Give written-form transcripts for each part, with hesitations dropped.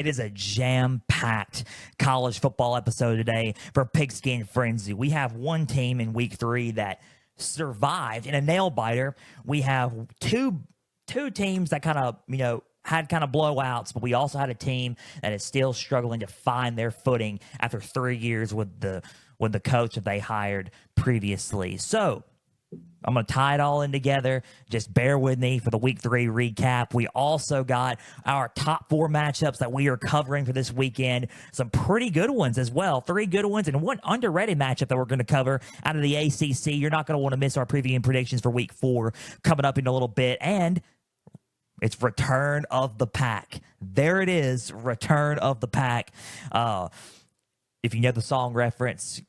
It is a jam-packed college football episode today for Pigskin Frenzy. We have one team in week 3 that survived in a nail-biter. We have two teams that kind of, had kind of blowouts, but we also had a team that is still struggling to find their footing after 3 years with the coach that they hired previously. So I'm going to tie it all in together. Just bear with me for the week 3 recap. We also got our top 4 matchups that we are covering for this weekend. Some pretty good ones as well. 3 good ones and one underrated matchup that we're going to cover out of the ACC. You're not going to want to miss our preview and predictions for week 4 coming up in a little bit. And it's Return of the Pac. There it is, Return of the Pac. If you know the song reference,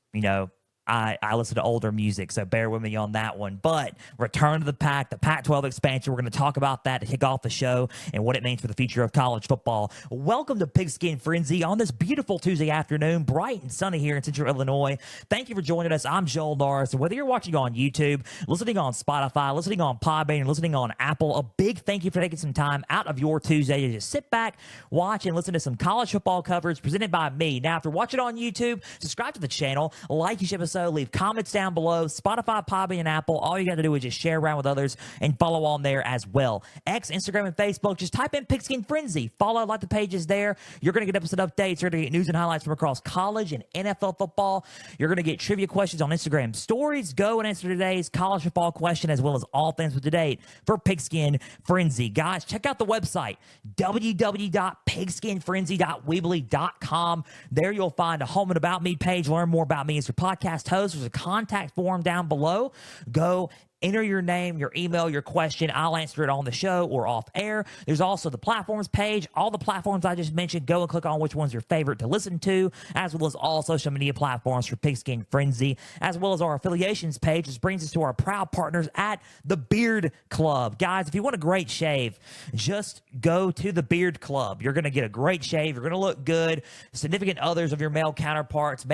I listen to older music, so bear with me on that one. But Return to the Pac, the Pac-12 expansion, we're going to talk about that to kick off the show and what it means for the future of college football. Welcome to Pigskin Frenzy on this beautiful Tuesday afternoon, bright and sunny here in Central Illinois. Thank you for joining us. I'm Joel Norris, and whether you're watching on YouTube, listening on Spotify, listening on Podbean, and listening on Apple, a big thank you for taking some time out of your Tuesday to just sit back, watch, and listen to some college football coverage presented by me. Now, after watching on YouTube, subscribe to the channel, like each episode, leave comments down below. Spotify, Podbean, and Apple. All you got to do is just share around with others and follow on there as well. X, Instagram, and Facebook. Just type in Pigskin Frenzy. Follow, like the pages there. You're going to get episode updates. You're going to get news and highlights from across college and NFL football. You're going to get trivia questions on Instagram stories. Go and answer today's college football question as well as all things with to date for Pigskin Frenzy. Guys, check out the website, www.pigskinfrenzy.weebly.com. There you'll find a home and about me page. Learn more about me as your podcast host. There's a contact form down below. Go enter your name, your email, your question. I'll answer it on the show or off air. There's also the platforms page. All the platforms I just mentioned, go and click on which one's your favorite to listen to, as well as all social media platforms for Pigskin Frenzy, as well as our affiliations page, which brings us to our proud partners at the Beard Club. Guys, if you want a great shave, just go to the Beard Club. You're going to get a great shave. You're going to look good. Significant others of your male counterparts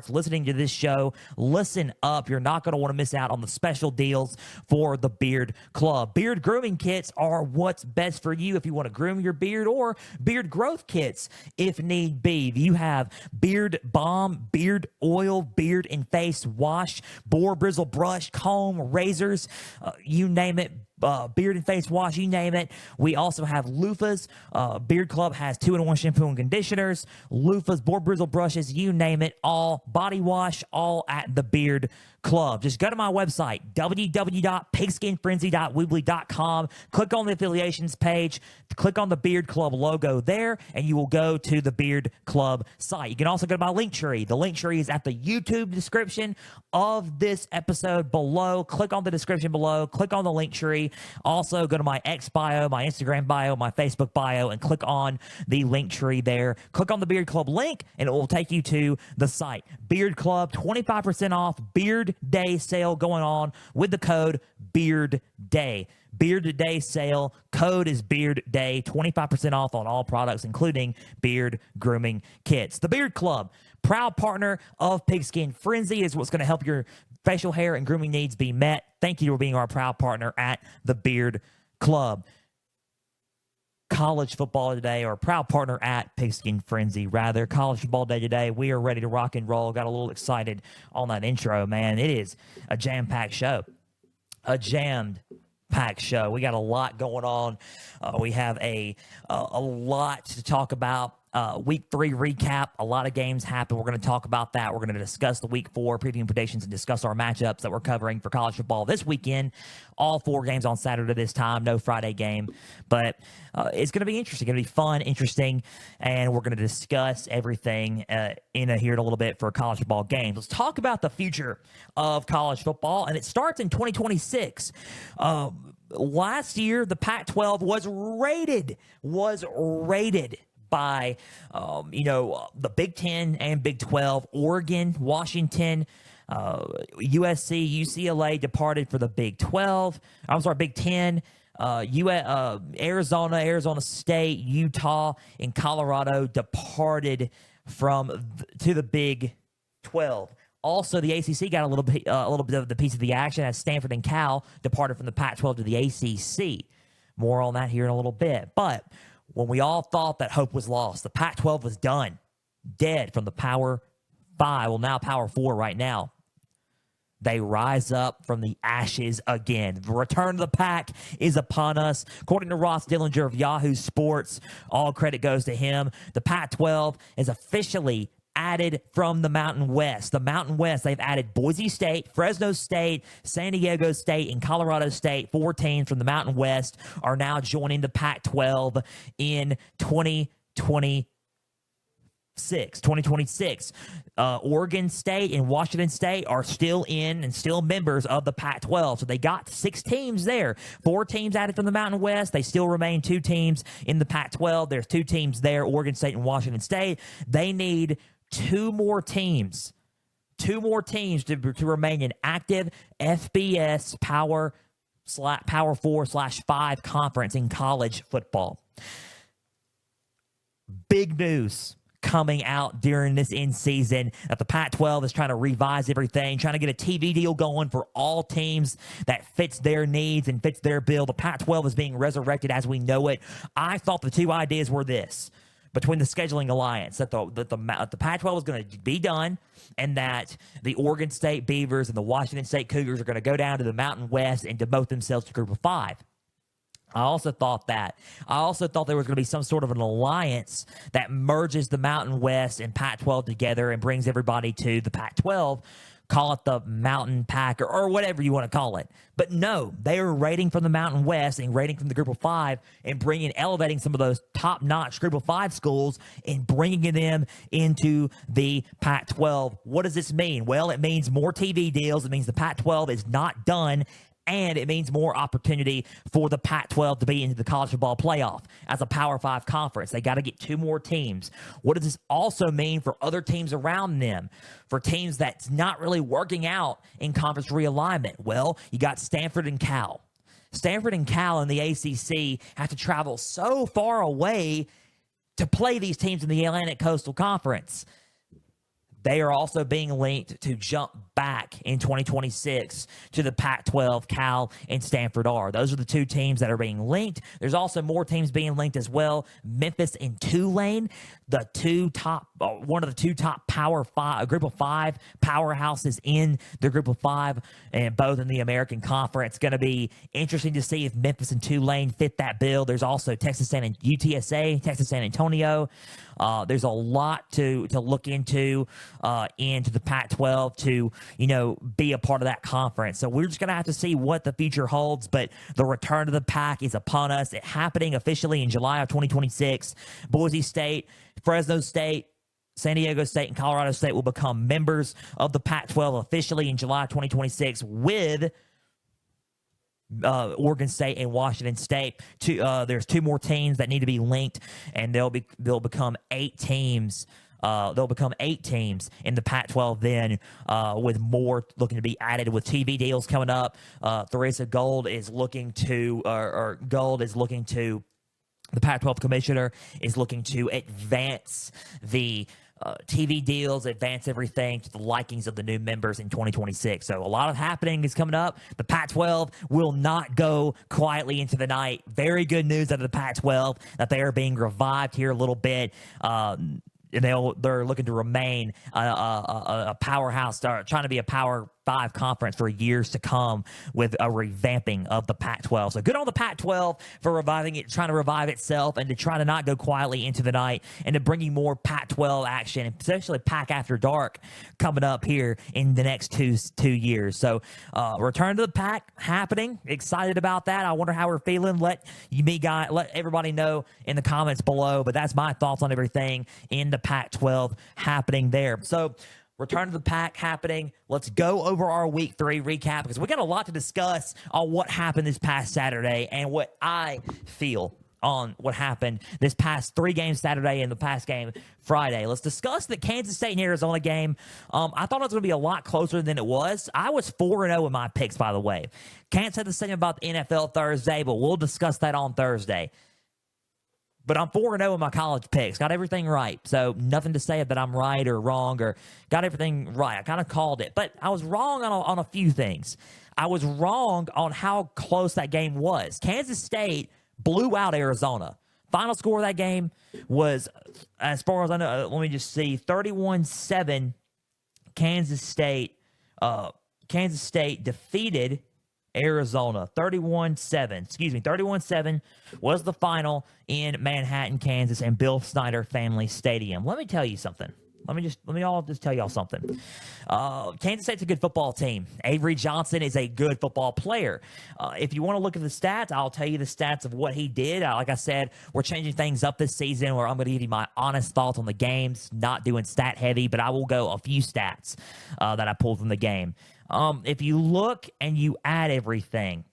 listening to this show, listen up. You're not going to want to miss out on the special deals for the Beard Club. Beard grooming kits are what's best for you if you want to groom your beard, or beard growth kits if need be. You have beard balm, beard oil, beard and face wash, boar bristle brush, comb, razors, you name it. Beard and face wash, you name it. We also have loofahs. Beard Club has 2-in-1 shampoo and conditioners, loofahs, boar bristle brushes, you name it, all body wash, all at the Beard Club. Just go to my website, www.pigskinfrenzy.weebly.com. Click on the affiliations page, click on the Beard Club logo there, and you will go to the Beard Club site. You can also go to my link tree. The link tree is at the YouTube description of this episode below. Click on the description below, click on the link tree. Also, go to my X bio, my Instagram bio, my Facebook bio, and click on the link tree there. Click on the Beard Club link, and it will take you to the site. Beard Club, 25% off Beard Day sale going on with the code Beard Day. Beard Day sale. Code is Beard Day. 25% off on all products, including beard grooming kits. The Beard Club, proud partner of Pigskin Frenzy, is what's going to help your facial hair and grooming needs be met. Thank you for being our proud partner at the Beard Club. College football today, or proud partner at Pigskin Frenzy, rather. College football day today. We are ready to rock and roll. Got a little excited on that intro, man. It is a jam-packed show. A jammed-packed show. We got a lot going on. We have a lot to talk about. Week 3 recap. A lot of games happen. We're going to talk about that. We're going to discuss the week 4 preview and predictions and discuss our matchups that we're covering for college football this weekend. All 4 games on Saturday this time. No Friday game. But it's going to be interesting. It's going to be fun, interesting, and we're going to discuss everything in here in a little bit for college football games. Let's talk about the future of college football, and it starts in 2026. Last year, the Pac-12 was rated by, the Big 10 and Big 12, Oregon, Washington, USC, UCLA departed for the Big 12. I'm sorry, Big 10. Arizona State, Utah, and Colorado departed to the Big 12. Also, the ACC got a little bit of the piece of the action as Stanford and Cal departed from the Pac-12 to the ACC. More on that here in a little bit. But when we all thought that hope was lost, the Pac-12 was done, dead from the Power 5, well, now Power 4 right now, they rise up from the ashes again. The return of the pack is upon us. According to Ross Dillinger of Yahoo Sports, all credit goes to him. The Pac-12 is officially added from the Mountain West. The Mountain West, they've added Boise State, Fresno State, San Diego State, and Colorado State. 4 teams from the Mountain West are now joining the Pac-12 in 2026. Oregon State and Washington State are still in and still members of the Pac-12. So they got 6 teams there. 4 teams added from the Mountain West. They still remain 2 teams in the Pac-12. There's 2 teams there, Oregon State and Washington State. They need 2 more teams. 2 more teams to remain an active FBS Power 4/5 conference in college football. Big news coming out during this end season that the Pac-12 is trying to revise everything, trying to get a TV deal going for all teams that fits their needs and fits their bill. The Pac-12 is being resurrected as we know it. I thought the 2 ideas were this, between the scheduling alliance, that the Pac-12 was going to be done, and that the Oregon State Beavers and the Washington State Cougars are going to go down to the Mountain West and demote themselves to Group of 5. I also thought there was going to be some sort of an alliance that merges the Mountain West and Pac-12 together and brings everybody to the Pac-12. Call it the Mountain Pack or whatever you want to call it. But no, they are rating from the Mountain West and rating from the Group of 5 and elevating some of those top-notch Group of 5 schools and bringing them into the Pac-12. What does this mean? Well, it means more TV deals. It means the Pac-12 is not done. And it means more opportunity for the Pac-12 to be into the college football playoff as a Power 5 conference. They got to get 2 more teams. What does this also mean for other teams around them? For teams that's not really working out in conference realignment? Well, you got Stanford and Cal. Stanford and Cal in the ACC have to travel so far away to play these teams in the Atlantic Coastal Conference. They are also being linked to jump back in 2026 to the Pac-12. Cal and Stanford are. Those are the 2 teams that are being linked. There's also more teams being linked as well. Memphis and Tulane, one of the 2 top Power 5, Group of 5 powerhouses in the Group of 5, and both in the American Conference. It's going to be interesting to see if Memphis and Tulane fit that bill. There's also UTSA, Texas San Antonio. There's a lot to look into the Pac-12 to, be a part of that conference. So we're just going to have to see what the future holds, but the return of the Pac is upon us. It's happening officially in July of 2026. Boise State, Fresno State, San Diego State, and Colorado State will become members of the Pac-12 officially in July 2026 with Oregon State and Washington State. There's 2 more teams that need to be linked, and they'll become 8 teams. They'll become 8 teams in the Pac-12 then, with more looking to be added with TV deals coming up. Theresa Gold is looking to, the Pac-12 commissioner is looking to advance the TV deals, advance everything to the likings of the new members in 2026. So a lot of happening is coming up. The Pac-12 will not go quietly into the night. Very good news out of the Pac-12 that they are being revived here a little bit. They're looking to remain a powerhouse, trying to be a Power 5 conference for years to come with a revamping of the Pac-12. So good on the Pac-12 for reviving it, trying to revive itself, and to try to not go quietly into the night, and to bringing more Pac-12 action, and potentially Pac After Dark coming up here in the next two years. So return to the Pac happening. Excited about that. I wonder how we're feeling. Let everybody know in the comments below. But that's my thoughts on everything in the Pac-12 happening there. So return to the Pac happening. Let's go over our Week 3 recap, because we got a lot to discuss on what happened this past Saturday and what I feel on what happened this past 3 games Saturday and the past game Friday. Let's discuss the Kansas State and Arizona game. I thought it was going to be a lot closer than it was. I was 4-0 in my picks, by the way. Can't say the same about the NFL Thursday, but we'll discuss that on Thursday. But I'm 4-0 in my college picks. Got everything right. So nothing to say that I'm right or wrong, or got everything right. I kind of called it. But I was wrong on a few things. I was wrong on how close that game was. Kansas State blew out Arizona. Final score of that game was, as far as I know, let me just see, 31-7. Kansas State defeated Arizona 31-7 was the final in Manhattan, Kansas, and Bill Snyder Family Stadium. Let me tell you something. Let me just tell y'all something. Kansas State's a good football team. Avery Johnson is a good football player. If you want to look at the stats, I'll tell you the stats of what he did. Like I said, we're changing things up this season where I'm going to give you my honest thoughts on the games, not doing stat heavy, but I will go a few stats that I pulled from the game. If you look and you add everything,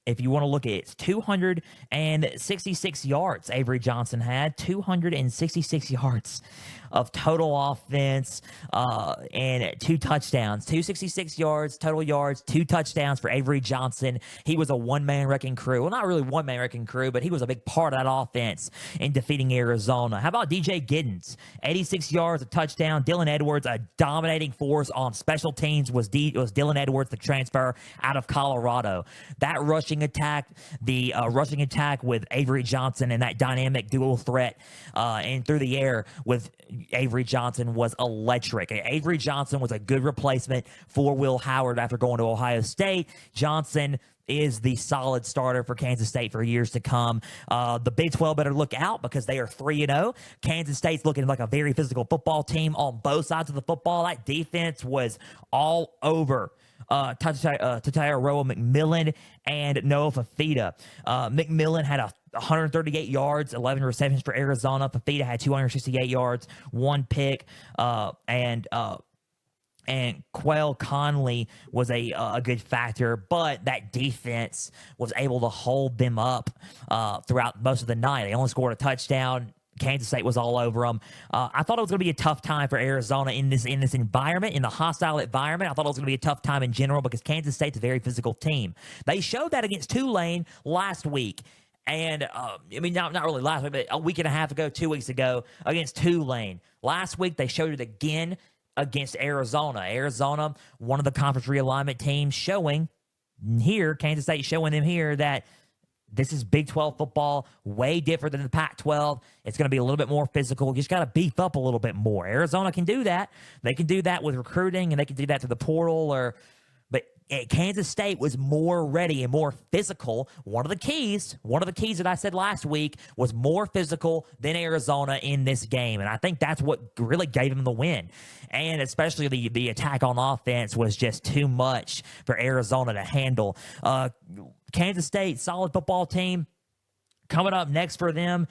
if you want to look at it, it's 266 yards Avery Johnson had, 266 yards of total offense and 2 touchdowns. 266 yards, total yards, 2 touchdowns for Avery Johnson. He was a one-man wrecking crew. Well, not really one-man wrecking crew, but he was a big part of that offense in defeating Arizona. How about DJ Giddens? 86 yards, a touchdown. Dylan Edwards, a dominating force on special teams, was Dylan Edwards, the transfer out of Colorado. That rushing attack with Avery Johnson and that dynamic dual threat and through the air with Avery Johnson was electric. Avery Johnson was a good replacement for Will Howard after going to Ohio State. Johnson is the solid starter for Kansas State for years to come. The Big 12 better look out because they are 3-0. Kansas State's looking like a very physical football team on both sides of the football. That defense was all over Tatairoa McMillan and Noah Fafita. McMillan had 138 yards, 11 receptions for Arizona. Fafita had 268 yards, 1 pick, and Quail Conley was a good factor, but that defense was able to hold them up throughout most of the night. They only scored a touchdown. Kansas State was all over them. I thought it was going to be a tough time for Arizona in this environment, in the hostile environment. I thought it was going to be a tough time in general because Kansas State's a very physical team. They showed that against Tulane last week. And, not really last week, but a week and a half ago, 2 weeks ago, against Tulane. Last week, they showed it again against Arizona. Arizona, one of the conference realignment teams, showing here, Kansas State showing them here that this is Big 12 football, way different than the Pac-12. It's going to be a little bit more physical. You just got to beef up a little bit more. Arizona can do that. They can do that with recruiting, and they can do that through the portal. But Kansas State was more ready and more physical. One of the keys that I said last week was more physical than Arizona in this game, and I think that's what really gave them the win. And especially the attack on offense was just too much for Arizona to handle. Kansas State, solid football team. Coming up next for them,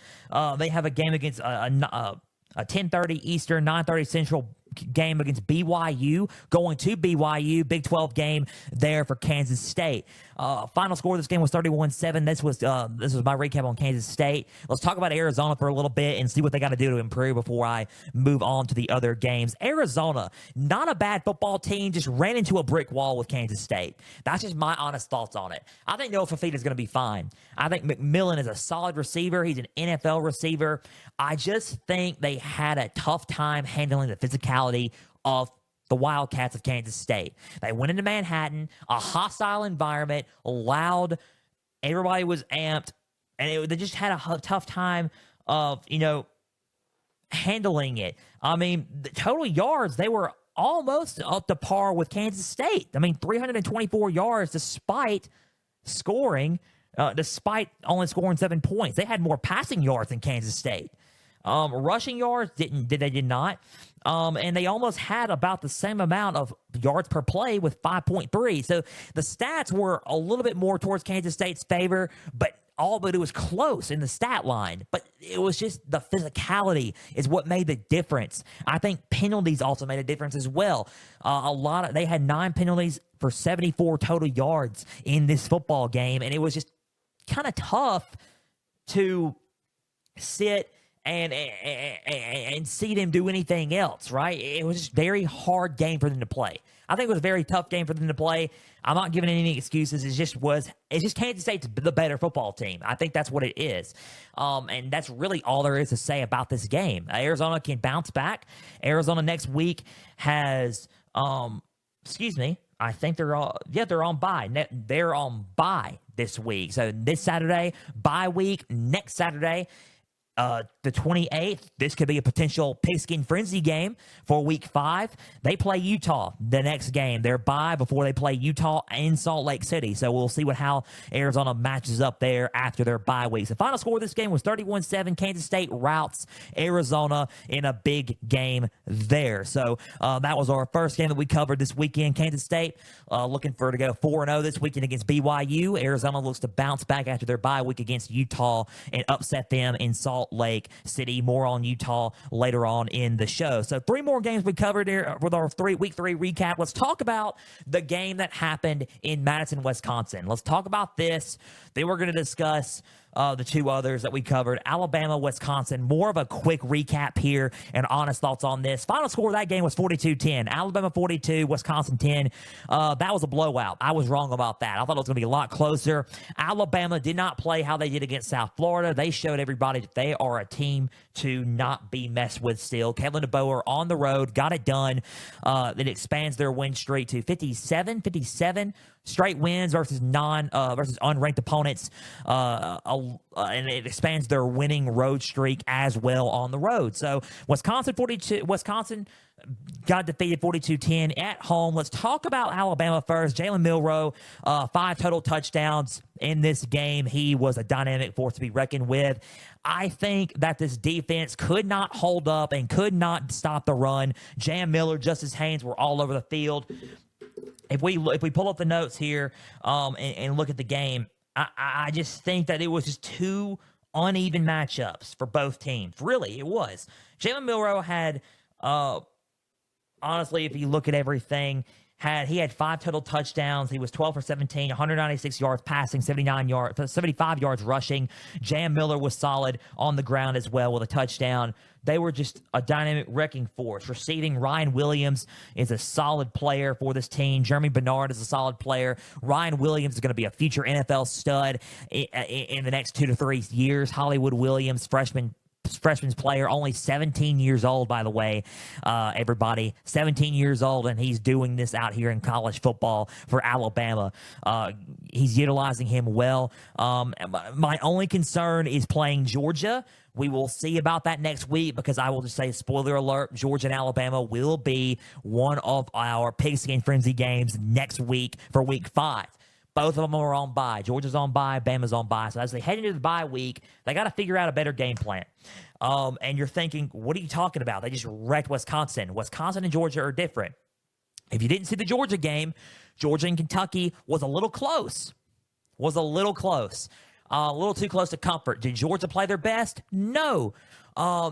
they have a game against a 10:30 Eastern, 9:30 Central game against BYU, going to BYU, Big 12 game there for Kansas State. Final score of this game was 31-7. This was my recap on Kansas State. Let's talk about Arizona for a little bit and see what they got to do to improve before I move on to the other games. Arizona, not a bad football team, just ran into a brick wall with Kansas State. That's just my honest thoughts on it. I think Noah Fafita is going to be fine. I think McMillan is a solid receiver. He's an NFL receiver. I just think they had a tough time handling the physicality of the Wildcats of Kansas State. They went into Manhattan, a hostile environment, loud, everybody was amped, and they just had a tough time of, handling it. The total yards, they were almost up to par with Kansas State. 324 yards despite only scoring 7 points. They had more passing yards than Kansas State. Rushing yards they did not. And they almost had about the same amount of yards per play with 5.3. So the stats were a little bit more towards Kansas State's favor, but it was close in the stat line. But it was just the physicality is what made the difference. I think penalties also made a difference as well. They had 9 penalties for 74 total yards in this football game, and it was just kind of tough to sit and see them do anything else, right? It was just a very hard game for them to play. I think it was a very tough game for them to play. I'm not giving any excuses. It's just Kansas State's the better football team. I think that's what it is. And that's really all there is to say about this game. Arizona can bounce back. Arizona next week has, I think they're on bye. They're on bye this week. So this Saturday, bye week. Next Saturday, the 28th, this could be a potential Pigskin Frenzy game for week 5. They play Utah the next game. They're bye before they play Utah in Salt Lake City. So we'll see how Arizona matches up there after their bye weeks. The final score of this game was 31-7. Kansas State routs Arizona in a big game there. So that was our first game that we covered this weekend. Kansas State looking to go 4-0 this weekend against BYU. Arizona looks to bounce back after their bye week against Utah and upset them in Salt Lake City. More on Utah later on in the show. So 3 more games we covered here with our week 3 recap. Let's talk about the game that happened in Madison, Wisconsin. Let's talk about this. Then we're going to discuss the 2 others that we covered, Alabama, Wisconsin. More of a quick recap here and honest thoughts on this. Final score of that game was 42-10. Alabama 42, Wisconsin 10. That was a blowout. I was wrong about that. I thought it was going to be a lot closer. Alabama did not play how they did against South Florida. They showed everybody that they are a team to not be messed with still. Kalen DeBoer on the road, got it done. It expands their win streak to 57 straight wins versus unranked opponents, and it expands their winning road streak as well on the road. So Wisconsin got defeated 42-10 at home. Let's talk about Alabama first. Jalen Milroe, 5 total touchdowns in this game. He was a dynamic force to be reckoned with. I think that this defense could not hold up and could not stop the run. Jam Miller, Justice Haynes were all over the field. If we pull up the notes here and look at the game, I just think that it was just 2 uneven matchups for both teams. Really, it was. Jalen Milroe had, honestly, if you look at everything, he had 5 total touchdowns. He was 12 for 17, 196 yards passing, 75 yards rushing. Jam Miller was solid on the ground as well with a touchdown. They were just a dynamic wrecking force. Receiving, Ryan Williams is a solid player for this team. Jeremy Bernard is a solid player. Ryan Williams is going to be a future NFL stud in the next 2 to 3 years. Hollywood Williams, freshman's player, only 17 years old, by the way, everybody. 17 years old, and he's doing this out here in college football for Alabama. He's utilizing him well. My only concern is playing Georgia. We will see about that next week, because I will just say, spoiler alert, Georgia and Alabama will be one of our Pigskin Frenzy games next week for week 5. Both of them are on bye. Georgia's on bye. Bama's on bye. So as they head into the bye week, they got to figure out a better game plan. And you're thinking, what are you talking about? They just wrecked Wisconsin. Wisconsin and Georgia are different. If you didn't see the Georgia game, Georgia and Kentucky was a little close. A little too close to comfort. Did Georgia play their best? No.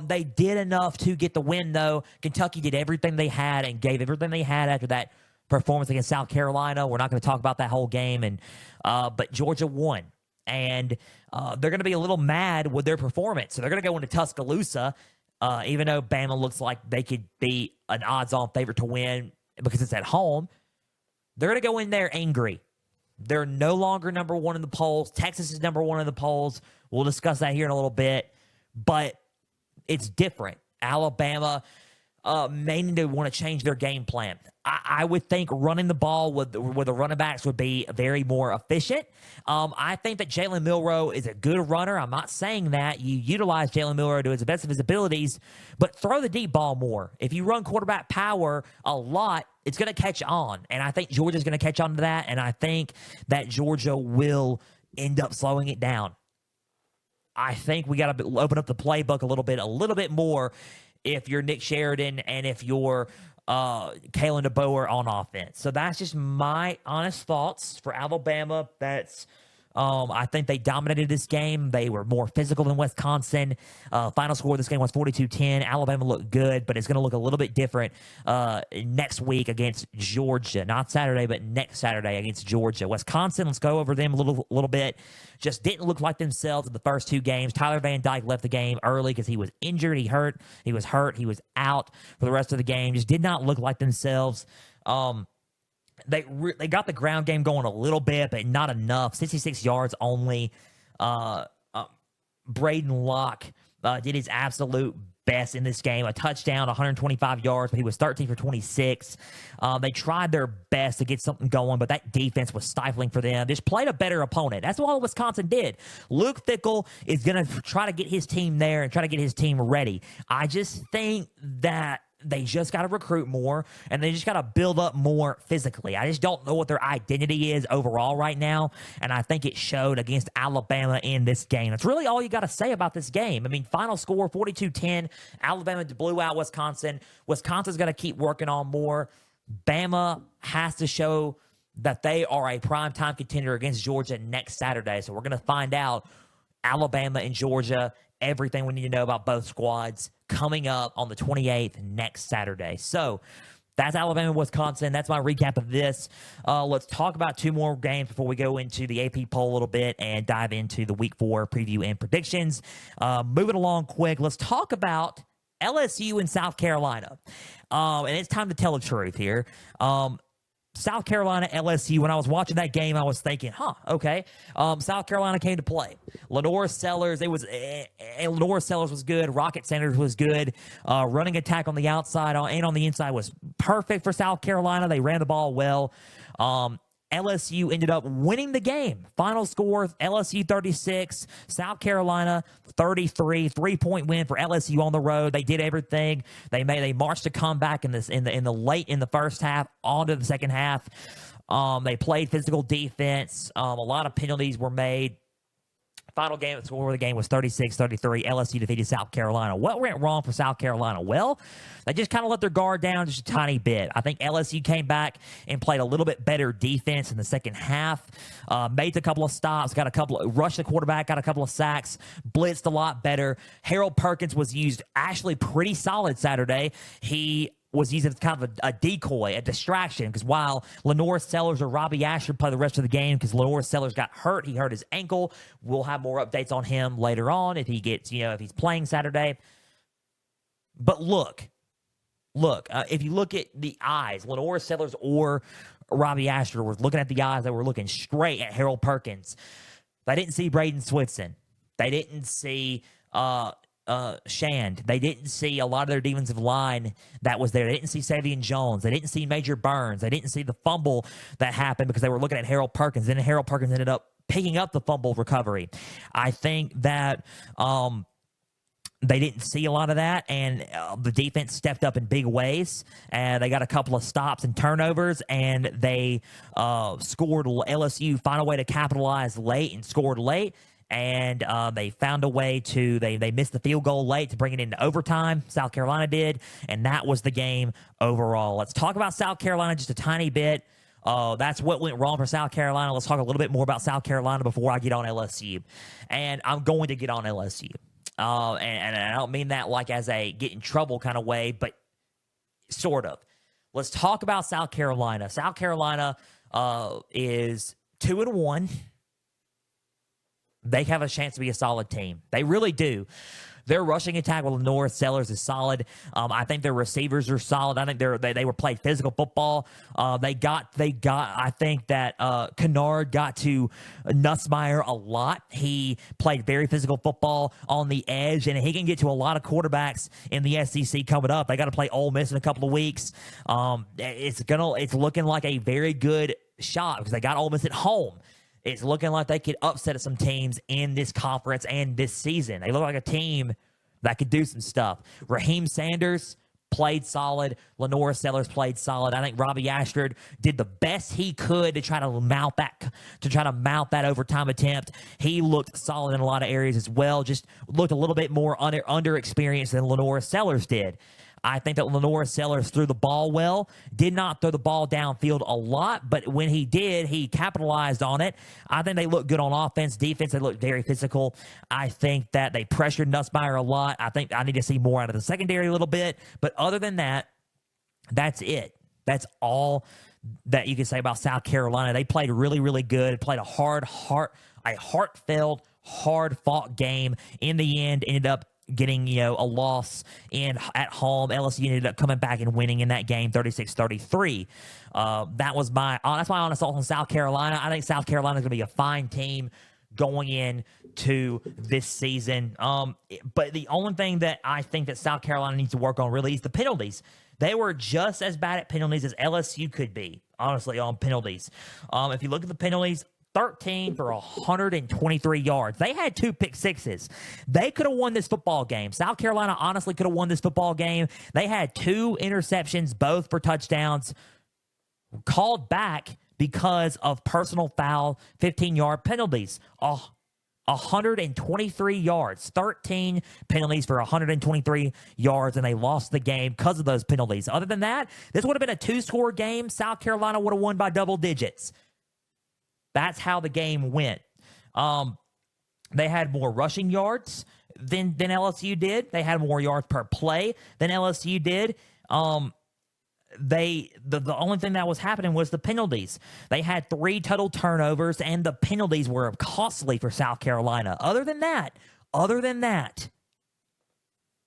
They did enough to get the win, though. Kentucky did everything they had and gave everything they had after that performance against South Carolina. We're not going to talk about that whole game, but Georgia won. And they're going to be a little mad with their performance. So they're going to go into Tuscaloosa, even though Bama looks like they could be an odds-on favorite to win because it's at home. They're going to go in there angry. They're no longer number 1 in the polls. Texas is number 1 in the polls. We'll discuss that here in a little bit. But it's different. Alabama may need to want to change their game plan. I would think running the ball with the running backs would be very more efficient. I think that Jalen Milroe is a good runner. I'm not saying that. You utilize Jalen Milroe to the best of his abilities, but throw the deep ball more. If you run quarterback power a lot, it's going to catch on. And I think Georgia's going to catch on to that, and I think that Georgia will end up slowing it down. I think we got to open up the playbook a little bit more if you're Nick Sheridan and if you're Kalen DeBoer on offense. So that's just my honest thoughts for Alabama. I think they dominated this game. They were more physical than Wisconsin. Final score of this game was 42-10. Alabama looked good, but it's going to look a little bit different next week against Georgia. Not Saturday, but next Saturday against Georgia. Wisconsin, let's go over them a little bit. Just didn't look like themselves in the first 2 games. Tyler Van Dyke left the game early because he was injured. He was hurt. He was out for the rest of the game. Just did not look like themselves. They got the ground game going a little bit, but not enough. 66 yards only. Braden Locke did his absolute best in this game. A touchdown, 125 yards, but he was 13 for 26. They tried their best to get something going, but that defense was stifling for them. Just played a better opponent. That's all Wisconsin did. Luke Fickell is going to try to get his team there and try to get his team ready. I just think that they just got to recruit more, and they just got to build up more physically. I just don't know what their identity is overall right now, and I think it showed against Alabama in this game. That's really all you got to say about this game. I mean, final score, 42-10. Alabama blew out Wisconsin. Wisconsin's going to keep working on more. Bama has to show that they are a primetime contender against Georgia next Saturday, so we're going to find out Alabama and Georgia, everything we need to know about both squads coming up on the 28th next Saturday. So that's Alabama, Wisconsin. That's my recap of this. Let's talk about two more games before we go into the AP poll a little bit and dive into the Week 4 preview and predictions. Moving along quick, let's talk about LSU and South Carolina. And it's time to tell the truth here. South Carolina, LSU, when I was watching that game, I was thinking, okay. South Carolina came to play. Lenore Sellers, Lenore Sellers was good. Rocket Sanders was good. Running attack on the outside and on the inside was perfect for South Carolina. They ran the ball well. LSU ended up winning the game. Final score, LSU 36, South Carolina 33. 3-point win for LSU on the road. They did everything. They marched a comeback in the late in the first half, on to the second half. They played physical defense. A lot of penalties were made. Final game, score of the game was 36-33. LSU defeated South Carolina. What went wrong for South Carolina? Well, they just kind of let their guard down just a tiny bit. I think LSU came back and played a little bit better defense in the second half. Made a couple of stops, rushed the quarterback, got a couple of sacks, blitzed a lot better. Harold Perkins was used actually pretty solid Saturday. He was used as kind of a decoy, a distraction, because while Lenore Sellers or Robbie Asher play the rest of the game, because Lenore Sellers got hurt, he hurt his ankle. We'll have more updates on him later on if he's playing Saturday. But look, if you look at the eyes, Lenore Sellers or Robbie Asher was looking at the eyes, they were looking straight at Harold Perkins. They didn't see Braden Switson. They didn't see Shand. They didn't see a lot of their defensive line that was there. They didn't see Savion Jones. They didn't see Major Burns. They didn't see the fumble that happened because they were looking at Harold Perkins. Then Harold Perkins ended up picking up the fumble recovery. I think that they didn't see a lot of that, and the defense stepped up in big ways, and they got a couple of stops and turnovers, and they scored. LSU found a way to capitalize late and scored late. And they found a way to, they missed the field goal late to bring it into overtime. South Carolina did, and that was the game overall. Let's talk about South Carolina just a tiny bit. That's what went wrong for South Carolina. Let's talk a little bit more about South Carolina before I get on LSU. And I'm going to get on LSU. And I don't mean that like as a get in trouble kind of way, but sort of. Let's talk about South Carolina. South Carolina is 2-1. They have a chance to be a solid team. They really do. Their rushing attack with Lenore Sellers is solid. I think their receivers are solid. I think they were played physical football. I think that Kennard got to Nussmeier a lot. He played very physical football on the edge, and he can get to a lot of quarterbacks in the SEC coming up. They got to play Ole Miss in a couple of weeks. It's looking like a very good shot because they got Ole Miss at home. It's looking like they could upset some teams in this conference and this season. They look like a team that could do some stuff. Raheem Sanders played solid. Lenore Sellers played solid. I think Robbie Ashford did the best he could to try to mount that overtime attempt. He looked solid in a lot of areas as well. Just looked a little bit more underexperienced than Lenore Sellers did. I think that Lenore Sellers threw the ball well, did not throw the ball downfield a lot, but when he did, he capitalized on it. I think they looked good on offense. Defense, they looked very physical. I think that they pressured Nussmeier a lot. I think I need to see more out of the secondary a little bit, but other than that, that's it. That's all that you can say about South Carolina. They played really, really good. Played a heartfelt, hard-fought game. In the end, ended up getting, a loss at home. LSU ended up coming back and winning in that game 36-33. That's my honest thoughts on South Carolina. I think South Carolina is going to be a fine team going into this season. But the only thing that I think that South Carolina needs to work on really is the penalties. They were just as bad at penalties as LSU could be, honestly, on penalties. If you look at the penalties, 13 for 123 yards. They had 2 pick sixes. They could have won this football game. South Carolina honestly could have won this football game. They had 2 interceptions, both for touchdowns, called back because of personal foul, 15-yard penalties. 123 yards, 13 penalties for 123 yards, and they lost the game because of those penalties. Other than that, this would have been a 2-score game. South Carolina would have won by double digits. That's how the game went. They had more rushing yards than LSU did. They had more yards per play than LSU did. The only thing that was happening was the penalties. They had 3 total turnovers, and the penalties were costly for South Carolina. Other than that,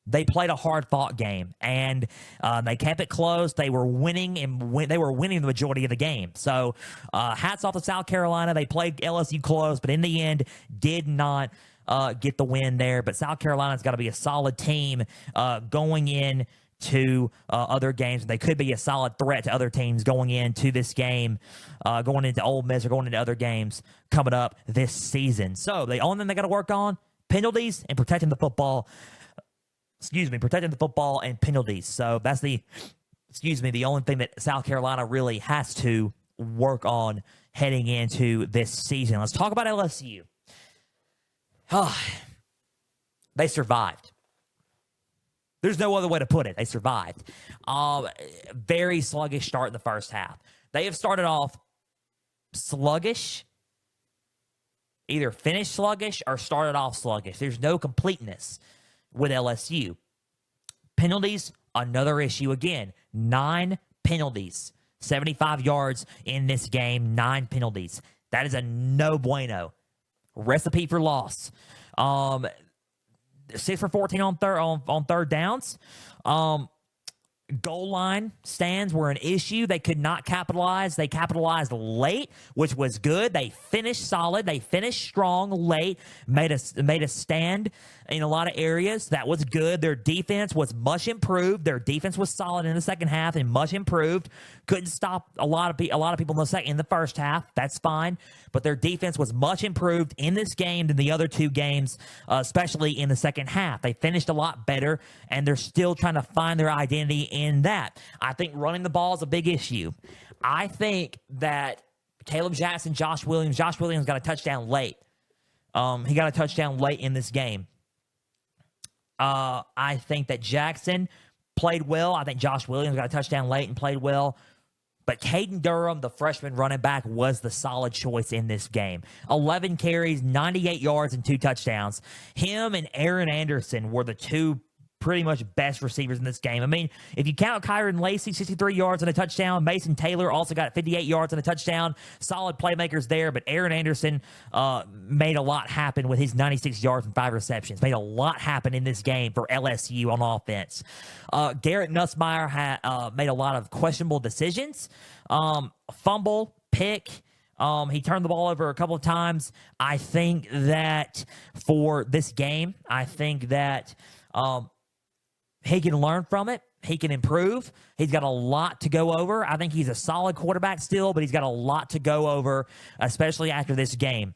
they played a hard-fought game, and they kept it close. They were winning, and they were winning the majority of the game. So hats off to South Carolina. They played LSU close, but in the end, did not get the win there. But South Carolina's got to be a solid team going in to other games. They could be a solid threat to other teams going into this game, going into Ole Miss or going into other games coming up this season. So the only thing they got to work on, penalties and protecting the football. Protecting the football and penalties. So that's the only thing that South Carolina really has to work on heading into this season. Let's talk about LSU. They survived. There's no other way to put it. They survived. Very sluggish start in the first half. They have started off sluggish, either finished sluggish or started off sluggish. There's no completeness with LSU. Penalties, another issue again. 9 penalties. 75 yards in this game, 9 penalties. That is a no bueno. Recipe for loss. 6 for 14 on third downs. Goal line stands were an issue. They could not capitalize. They capitalized late, which was good. They finished solid. They finished strong late, made a stand in a lot of areas. That was good. Their defense was much improved. Their defense was solid in the second half and much improved. Couldn't stop a lot of people in the first half. That's fine. But their defense was much improved in this game than the other 2 games, especially in the second half. They finished a lot better, and they're still trying to find their identity in that. I think running the ball is a big issue. I think that Caleb Jackson, Josh Williams got a touchdown late. He got a touchdown late in this game. I think that Jackson played well. I think Josh Williams got a touchdown late and played well. But Caden Durham, the freshman running back, was the solid choice in this game. 11 carries, 98 yards, and 2 touchdowns. Him and Aaron Anderson were the 2 pretty much best receivers in this game. I mean, if you count Kyron Lacey, 63 yards and a touchdown. Mason Taylor also got 58 yards and a touchdown. Solid playmakers there, but Aaron Anderson made a lot happen with his 96 yards and 5 receptions. Made a lot happen in this game for LSU on offense. Garrett Nussmeier made a lot of questionable decisions. Fumble, pick. He turned the ball over a couple of times. I think that for this game, he can learn from it. He can improve. He's got a lot to go over. I think he's a solid quarterback still, but he's got a lot to go over, especially after this game.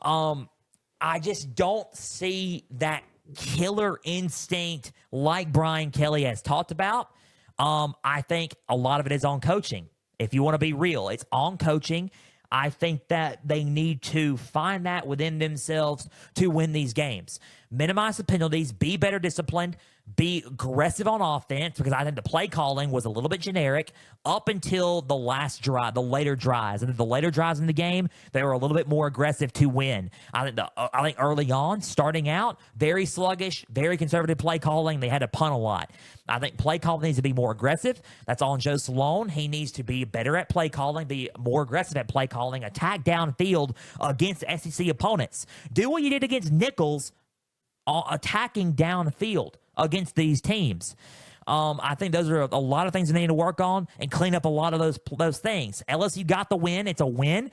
I just don't see that killer instinct like Brian Kelly has talked about. I think a lot of it is on coaching. If you want to be real, it's on coaching. I think that they need to find that within themselves to win these games. Minimize the penalties, be better disciplined, be aggressive on offense, because I think the play calling was a little bit generic up until the last drive, the later drives. And the later drives in the game, they were a little bit more aggressive to win. I think early on, starting out, very sluggish, very conservative play calling. They had to punt a lot. I think play calling needs to be more aggressive. That's on Joe Sloan. He needs to be better at play calling, be more aggressive at play calling, attack downfield against SEC opponents. Do what you did against Nichols, attacking downfield against these teams. I think those are a lot of things they need to work on and clean up a lot of those things. LSU got the win. It's a win.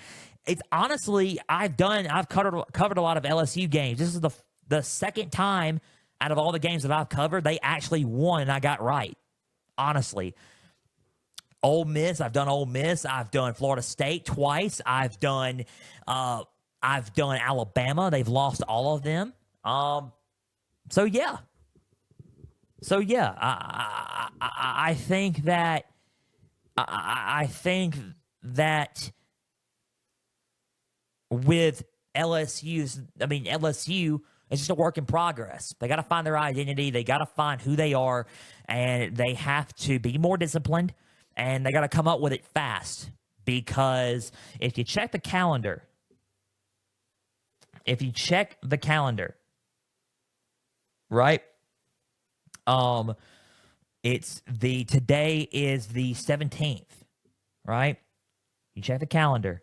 It's honestly, I've covered a lot of LSU games. This is the second time out of all the games that I've covered, they actually won and I got right. Honestly. Ole Miss, I've done Ole Miss. I've done Florida State twice. I've done Alabama. They've lost all of them. So yeah, I think that with LSU is just a work in progress. They got to find their identity. They got to find who they are, and they have to be more disciplined, and they got to come up with it fast. Because if you check the calendar, right? Today is the 17th, right? You check the calendar.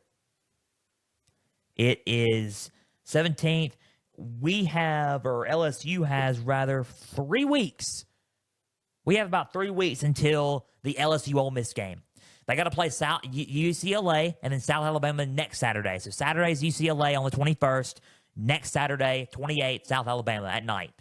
It is 17th. LSU has 3 weeks. We have about 3 weeks until the LSU Ole Miss game. They got to play UCLA and then South Alabama next Saturday. So Saturday's UCLA on the 21st. Next Saturday, 28th, South Alabama at night.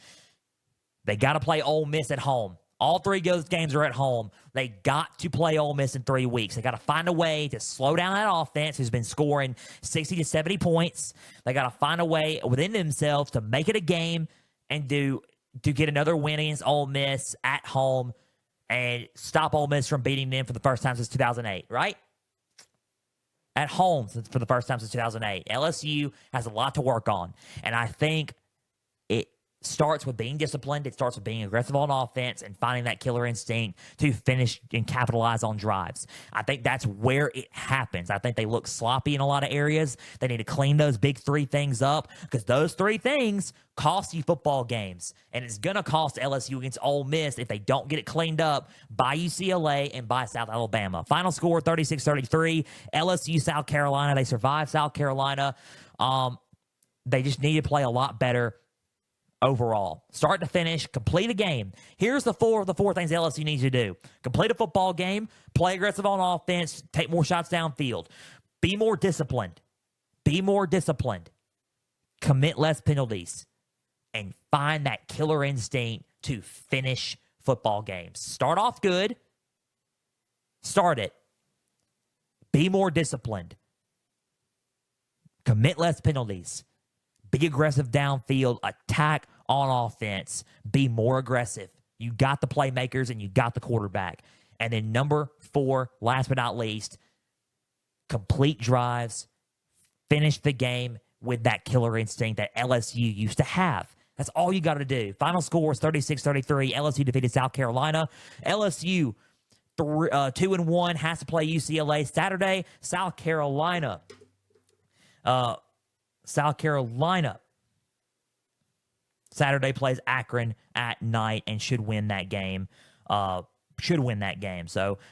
They got to play Ole Miss at home. All 3 of those games are at home. They got to play Ole Miss in 3 weeks. They got to find a way to slow down that offense who's been scoring 60 to 70 points. They got to find a way within themselves to make it a game and to get another win against Ole Miss at home and stop Ole Miss from beating them for the first time since 2008, right? At home for the first time since 2008. LSU has a lot to work on, and I think it starts with being disciplined. It starts with being aggressive on offense and finding that killer instinct to finish and capitalize on drives. I think that's where it happens. I think they look sloppy in a lot of areas. They need to clean those big 3 things up because those 3 things cost you football games. And it's going to cost LSU against Ole Miss if they don't get it cleaned up by UCLA and by South Alabama. Final score, 36-33. LSU, South Carolina. They survived South Carolina. They just need to play a lot better overall. Start to finish, complete a game. Here's the four things LSU needs to do. Complete a football game, play aggressive on offense, take more shots downfield, be more disciplined, commit less penalties, and find that killer instinct to finish football games. Start off good. Start it. Be more disciplined. Commit less penalties. Be aggressive downfield. Attack on offense. Be more aggressive. You got the playmakers and you got the quarterback. And then number 4, last but not least, complete drives. Finish the game with that killer instinct that LSU used to have. That's all you got to do. Final score is 36-33. LSU defeated South Carolina. LSU 2-1 has to play UCLA Saturday. South Carolina Saturday plays Akron at night and should win that game. So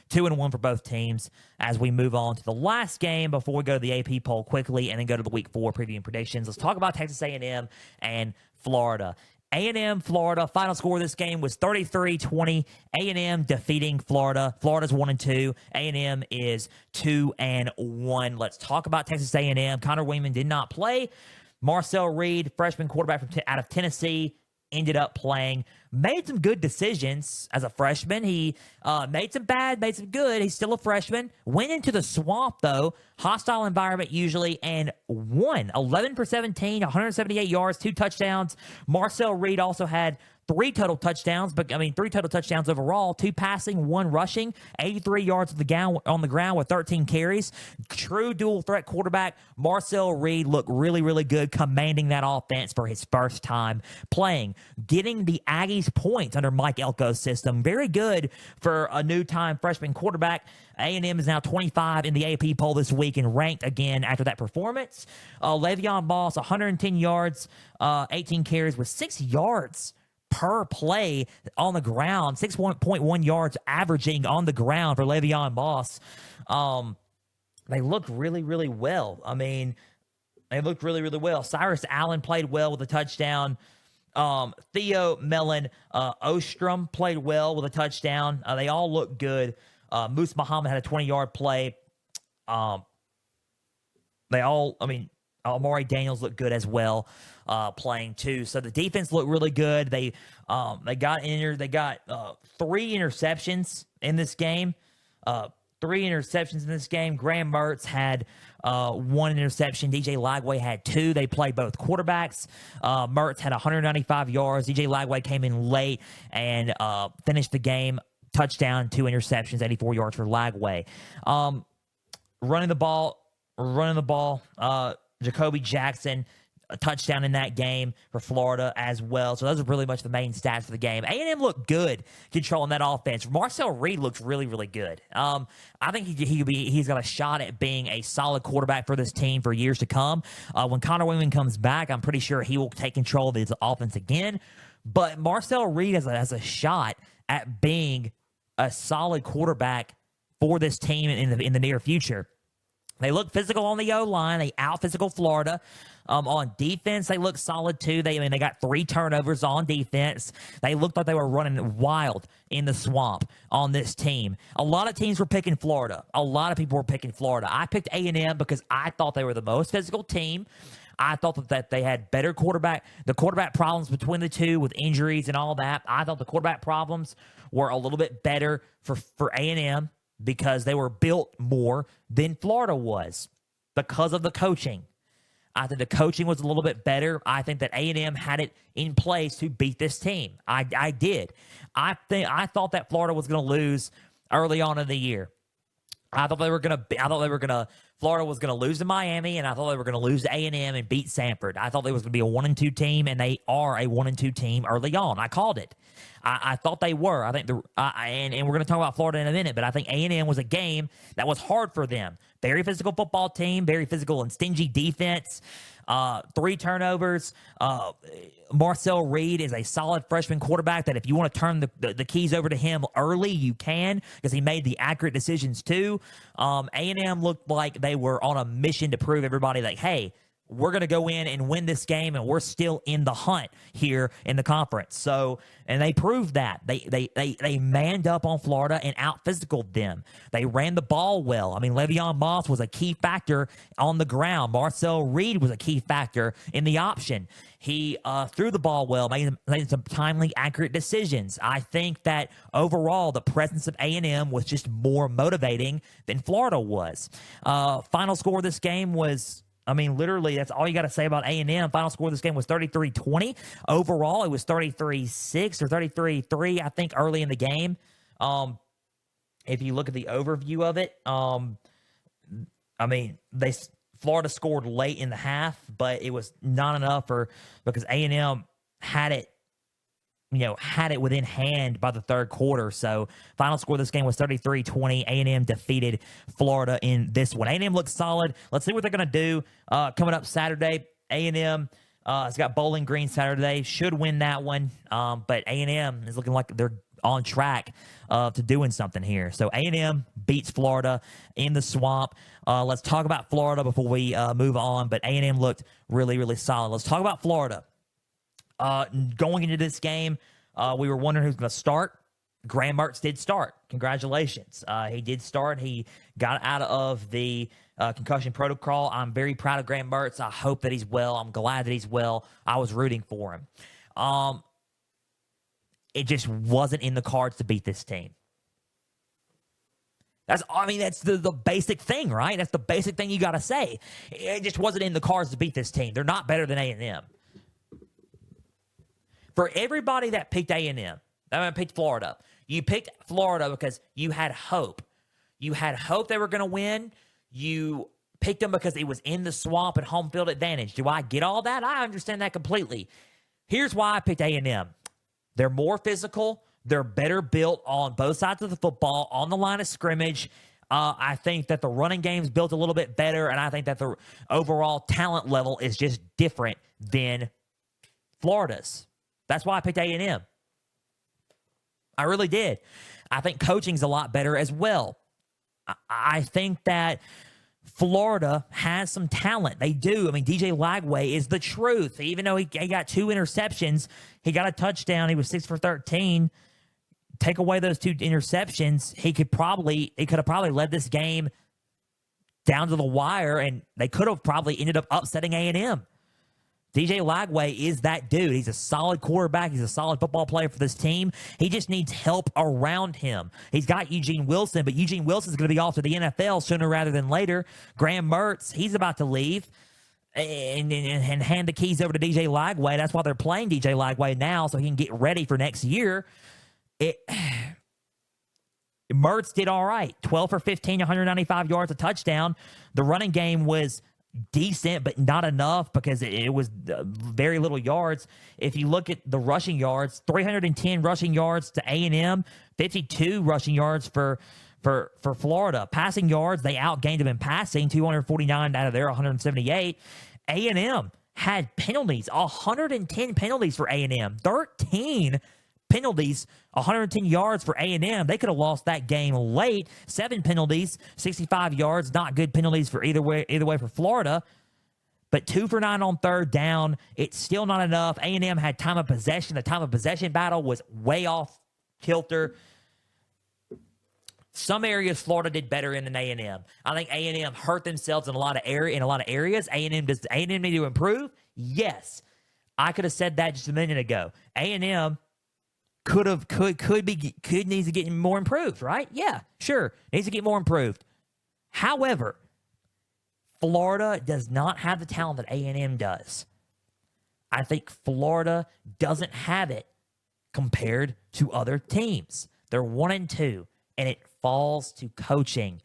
2-1 for both teams. As we move on to the last game before we go to the AP poll quickly and then go to the Week 4 preview and predictions, let's talk about Texas A&M and Florida. A&M, Florida, final score of this game was 33-20. A&M defeating Florida. Florida's 1-2. A&M is 2-1. Let's talk about Texas A&M. Connor Weeman did not play. Marcel Reed, freshman quarterback out of Tennessee, ended up playing. Made some good decisions as a freshman. He made some bad, made some good. He's still a freshman. Went into the swamp, though. Hostile environment usually, and won 11 for 17, 178 yards, 2 touchdowns. Marcel Reed also had 3 total touchdowns, 3 total touchdowns overall, 2 passing, 1 rushing, 83 yards on the ground with 13 carries. True dual threat quarterback. Marcel Reed looked really, really good, commanding that offense for his first time playing. Getting the Aggies points under Mike Elko's system. Very good for a new-time freshman quarterback. A&M is now 25 in the AP poll this week and ranked again after that performance. Le'Veon Moss, 110 yards, 18 carries with 6 yards per play on the ground, 6.1 yards averaging on the ground for Le'Veon Moss. They look really, really well. They look really, really well. Cyrus Allen played well with a touchdown. Theo Mellon, Ostrom played well with a touchdown. They all look good. Moose Muhammad had a 20-yard play. Um, Amari Daniels looked good as well, playing too. So the defense looked really good. They got injured. They got 3 interceptions in this game. Graham Mertz had 1 interception. DJ Lagway had 2. They played both quarterbacks. Mertz had 195 yards. DJ Lagway came in late and finished the game. Touchdown, 2 interceptions, 84 yards for Lagway. Running the ball. Jacoby Jackson, a touchdown in that game for Florida as well. So those are really much the main stats for the game. A&M looked good controlling that offense. Marcel Reed looks really, really good. I think he's got a shot at being a solid quarterback for this team for years to come. When Connor Wingman comes back, I'm pretty sure he will take control of his offense again. But Marcel Reed has a shot at being a solid quarterback for this team in the near future. They look physical on the O-line. They out-physical Florida. On defense, they look solid, too. They got 3 turnovers on defense. They looked like they were running wild in the swamp on this team. A lot of teams were picking Florida. A lot of people were picking Florida. I picked A&M because I thought they were the most physical team. I thought that they had better quarterback problems between the two with injuries and all that. I thought the quarterback problems were a little bit better for A&M. Because they were built more than Florida was because of the coaching. I think the coaching was a little bit better. I think that A&M had it in place to beat this team. I did. I thought that Florida was going to lose early on in the year. Florida was going to lose to Miami, and I thought they were going to lose to A&M and beat Samford. I thought they was going to be a 1-2 team, and they are a 1-2 team early on. I called it. I thought they were. I think and we're going to talk about Florida in a minute, but I think A&M was a game that was hard for them. Very physical football team, very physical and stingy defense. 3 turnovers. Marcel Reed is a solid freshman quarterback that if you want to turn the keys over to him early, you can because he made the accurate decisions too. A&M looked like they were on a mission to prove everybody like, hey, we're going to go in and win this game, and we're still in the hunt here in the conference. So, and they proved that. They manned up on Florida and out-physicaled them. They ran the ball well. I mean, Le'Veon Moss was a key factor on the ground. Marcel Reed was a key factor in the option. He threw the ball well, made some timely, accurate decisions. I think that overall, the presence of A&M was just more motivating than Florida was. Final score of this game was... literally, that's all you got to say about A&M. Final score of this game was 33-20. Overall, it was 33-6 or 33-3, I think, early in the game. If you look at the overview of it, Florida scored late in the half, but it was not enough because A&M had it within hand by the third quarter. So final score of this game was 33-20. A&M defeated Florida in this one. A&M looks solid. Let's see what they're going to do coming up Saturday. A&M has got Bowling Green Saturday. Should win that one. But A&M is looking like they're on track to doing something here. So A&M beats Florida in the swamp. Let's talk about Florida before we move on. But A&M looked really, really solid. Let's talk about Florida. Going into this game, we were wondering who's going to start. Graham Mertz did start. Congratulations. He did start. He got out of the concussion protocol. I'm very proud of Graham Mertz. I hope that he's well. I'm glad that he's well. I was rooting for him. It just wasn't in the cards to beat this team. That's the basic thing, right? That's the basic thing you got to say. It just wasn't in the cards to beat this team. They're not better than A&M. For everybody that picked A&M, picked Florida, you picked Florida because you had hope. You had hope they were going to win. You picked them because it was in the swamp and home field advantage. Do I get all that? I understand that completely. Here's why I picked A&M. They're more physical. They're better built on both sides of the football, on the line of scrimmage. I think that the running game's built a little bit better, and I think that the overall talent level is just different than Florida's. That's why I picked A&M. I really did. I think coaching's a lot better as well. I think that Florida has some talent. They do. I mean, DJ Lagway is the truth. Even though he got 2 interceptions, he got a touchdown. He was 6 for 13. Take away those 2 interceptions, he could have probably led this game down to the wire, and they could have probably ended up upsetting A&M. DJ Lagway is that dude. He's a solid quarterback. He's a solid football player for this team. He just needs help around him. He's got Eugene Wilson, but Eugene Wilson's going to be off to the NFL sooner rather than later. Graham Mertz, he's about to leave and hand the keys over to DJ Lagway. That's why they're playing DJ Lagway now, so he can get ready for next year. Mertz did all right. 12 for 15, 195 yards, a touchdown. The running game was decent, but not enough because it was very little yards. If you look at the rushing yards, 310 rushing yards to A&M, 52 rushing yards for Florida. Passing yards, they outgained them in passing, 249 out of their 178. A&M had penalties, 110 penalties for A&M, 13 penalties, 110 yards for A&M. They could have lost that game late. 7 penalties, 65 yards, not good penalties for either way for Florida. But 2 for 9 on third down. It's still not enough. A&M had time of possession. The time of possession battle was way off kilter. Some areas Florida did better in than A&M. I think A&M hurt themselves in a lot of areas. A&M need to improve? Yes. I could have said that just a minute ago. A&M needs to get more improved, right? Yeah, sure. Needs to get more improved. However, Florida does not have the talent that A&M does. I think Florida doesn't have it compared to other teams. They're 1-2, and it falls to coaching.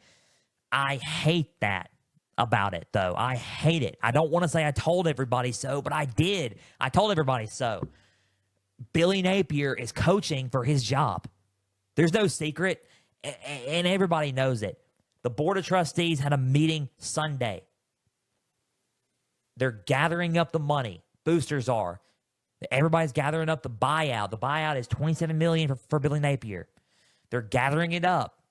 I hate that about it, though. I hate it. I don't want to say I told everybody so, but I did. I told everybody so. Billy Napier is coaching for his job. There's no secret, and everybody knows it. The Board of Trustees had a meeting Sunday. They're gathering up the money. Boosters are. Everybody's gathering up the buyout. The buyout is $27 million for Billy Napier. They're gathering it up.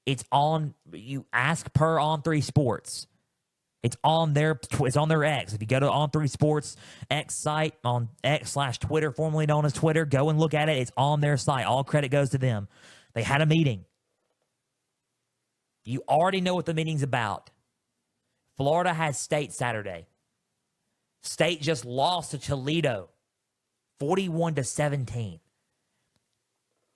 It's on, you ask per On3 Sports. It's on their X. If you go to On3 Sports X site, on X/Twitter, formerly known as Twitter, go and look at it. It's on their site. All credit goes to them. They had a meeting. You already know what the meeting's about. Florida has State Saturday. State just lost to Toledo, 41-17.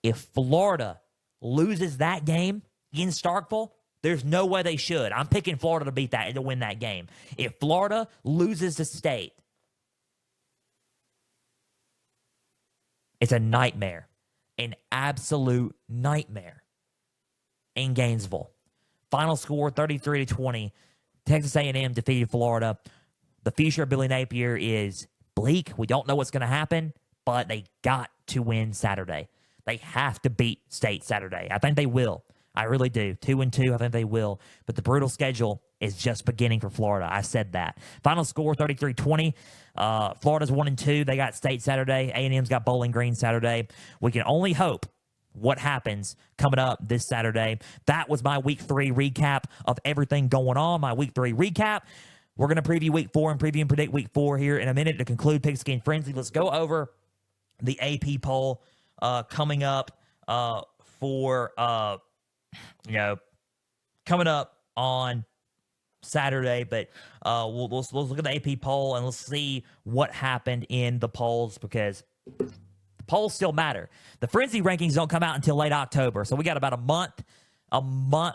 If Florida loses that game in Starkville, there's no way they should. I'm picking Florida to beat that and to win that game. If Florida loses to State, it's a nightmare. An absolute nightmare in Gainesville. Final score, 33-20. Texas A&M defeated Florida. The future of Billy Napier is bleak. We don't know what's going to happen, but they got to win Saturday. They have to beat State Saturday. I think they will. I really do. 2-2, I think they will. But the brutal schedule is just beginning for Florida. I said that. Final score, 33-20. Florida's 1-2. They got State Saturday. A&M's got Bowling Green Saturday. We can only hope what happens coming up this Saturday. That was my Week 3 recap of everything going on, my Week 3 recap. We're going to preview Week 4 and preview and predict Week 4 here in a minute to conclude Pigskin Frenzy. Let's go over the AP poll coming up coming up on Saturday, but let's look at the AP poll and let's see what happened in the polls because the polls still matter. The Frenzy rankings don't come out until late October, so we got about a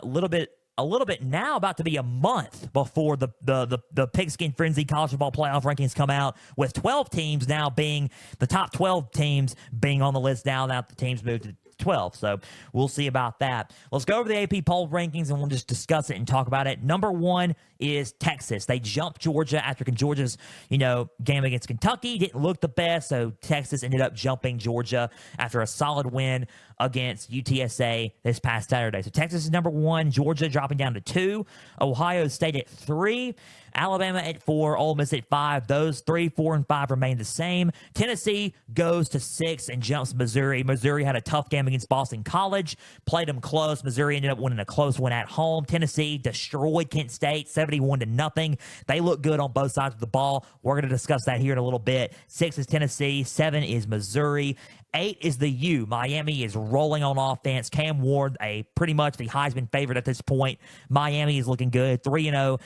little bit now, about to be a month before the Pigskin Frenzy College Football Playoff rankings come out, with 12 teams now being the top 12 teams being on the list now that the teams moved to 12. So we'll see about that. Let's go over the AP poll rankings and we'll just discuss it and talk about it. Number 1 is Texas. They jumped Georgia after Georgia's, game against Kentucky didn't look the best. So Texas ended up jumping Georgia after a solid win against UTSA this past Saturday. So Texas is number 1, Georgia dropping down to 2, Ohio State at 3, Alabama at 4, Ole Miss at 5. Those 3, 4, and 5 remain the same. Tennessee goes to 6 and jumps Missouri. Missouri had a tough game against Boston College, played them close. Missouri ended up winning a close one at home. Tennessee destroyed Kent State 71-0. They look good on both sides of the ball. We're going to discuss that here in a little bit. 6 is Tennessee, 7 is Missouri. 8 is the U. Miami is rolling on offense. Cam Ward, pretty much the Heisman favorite at this point. Miami is looking good. 3-0.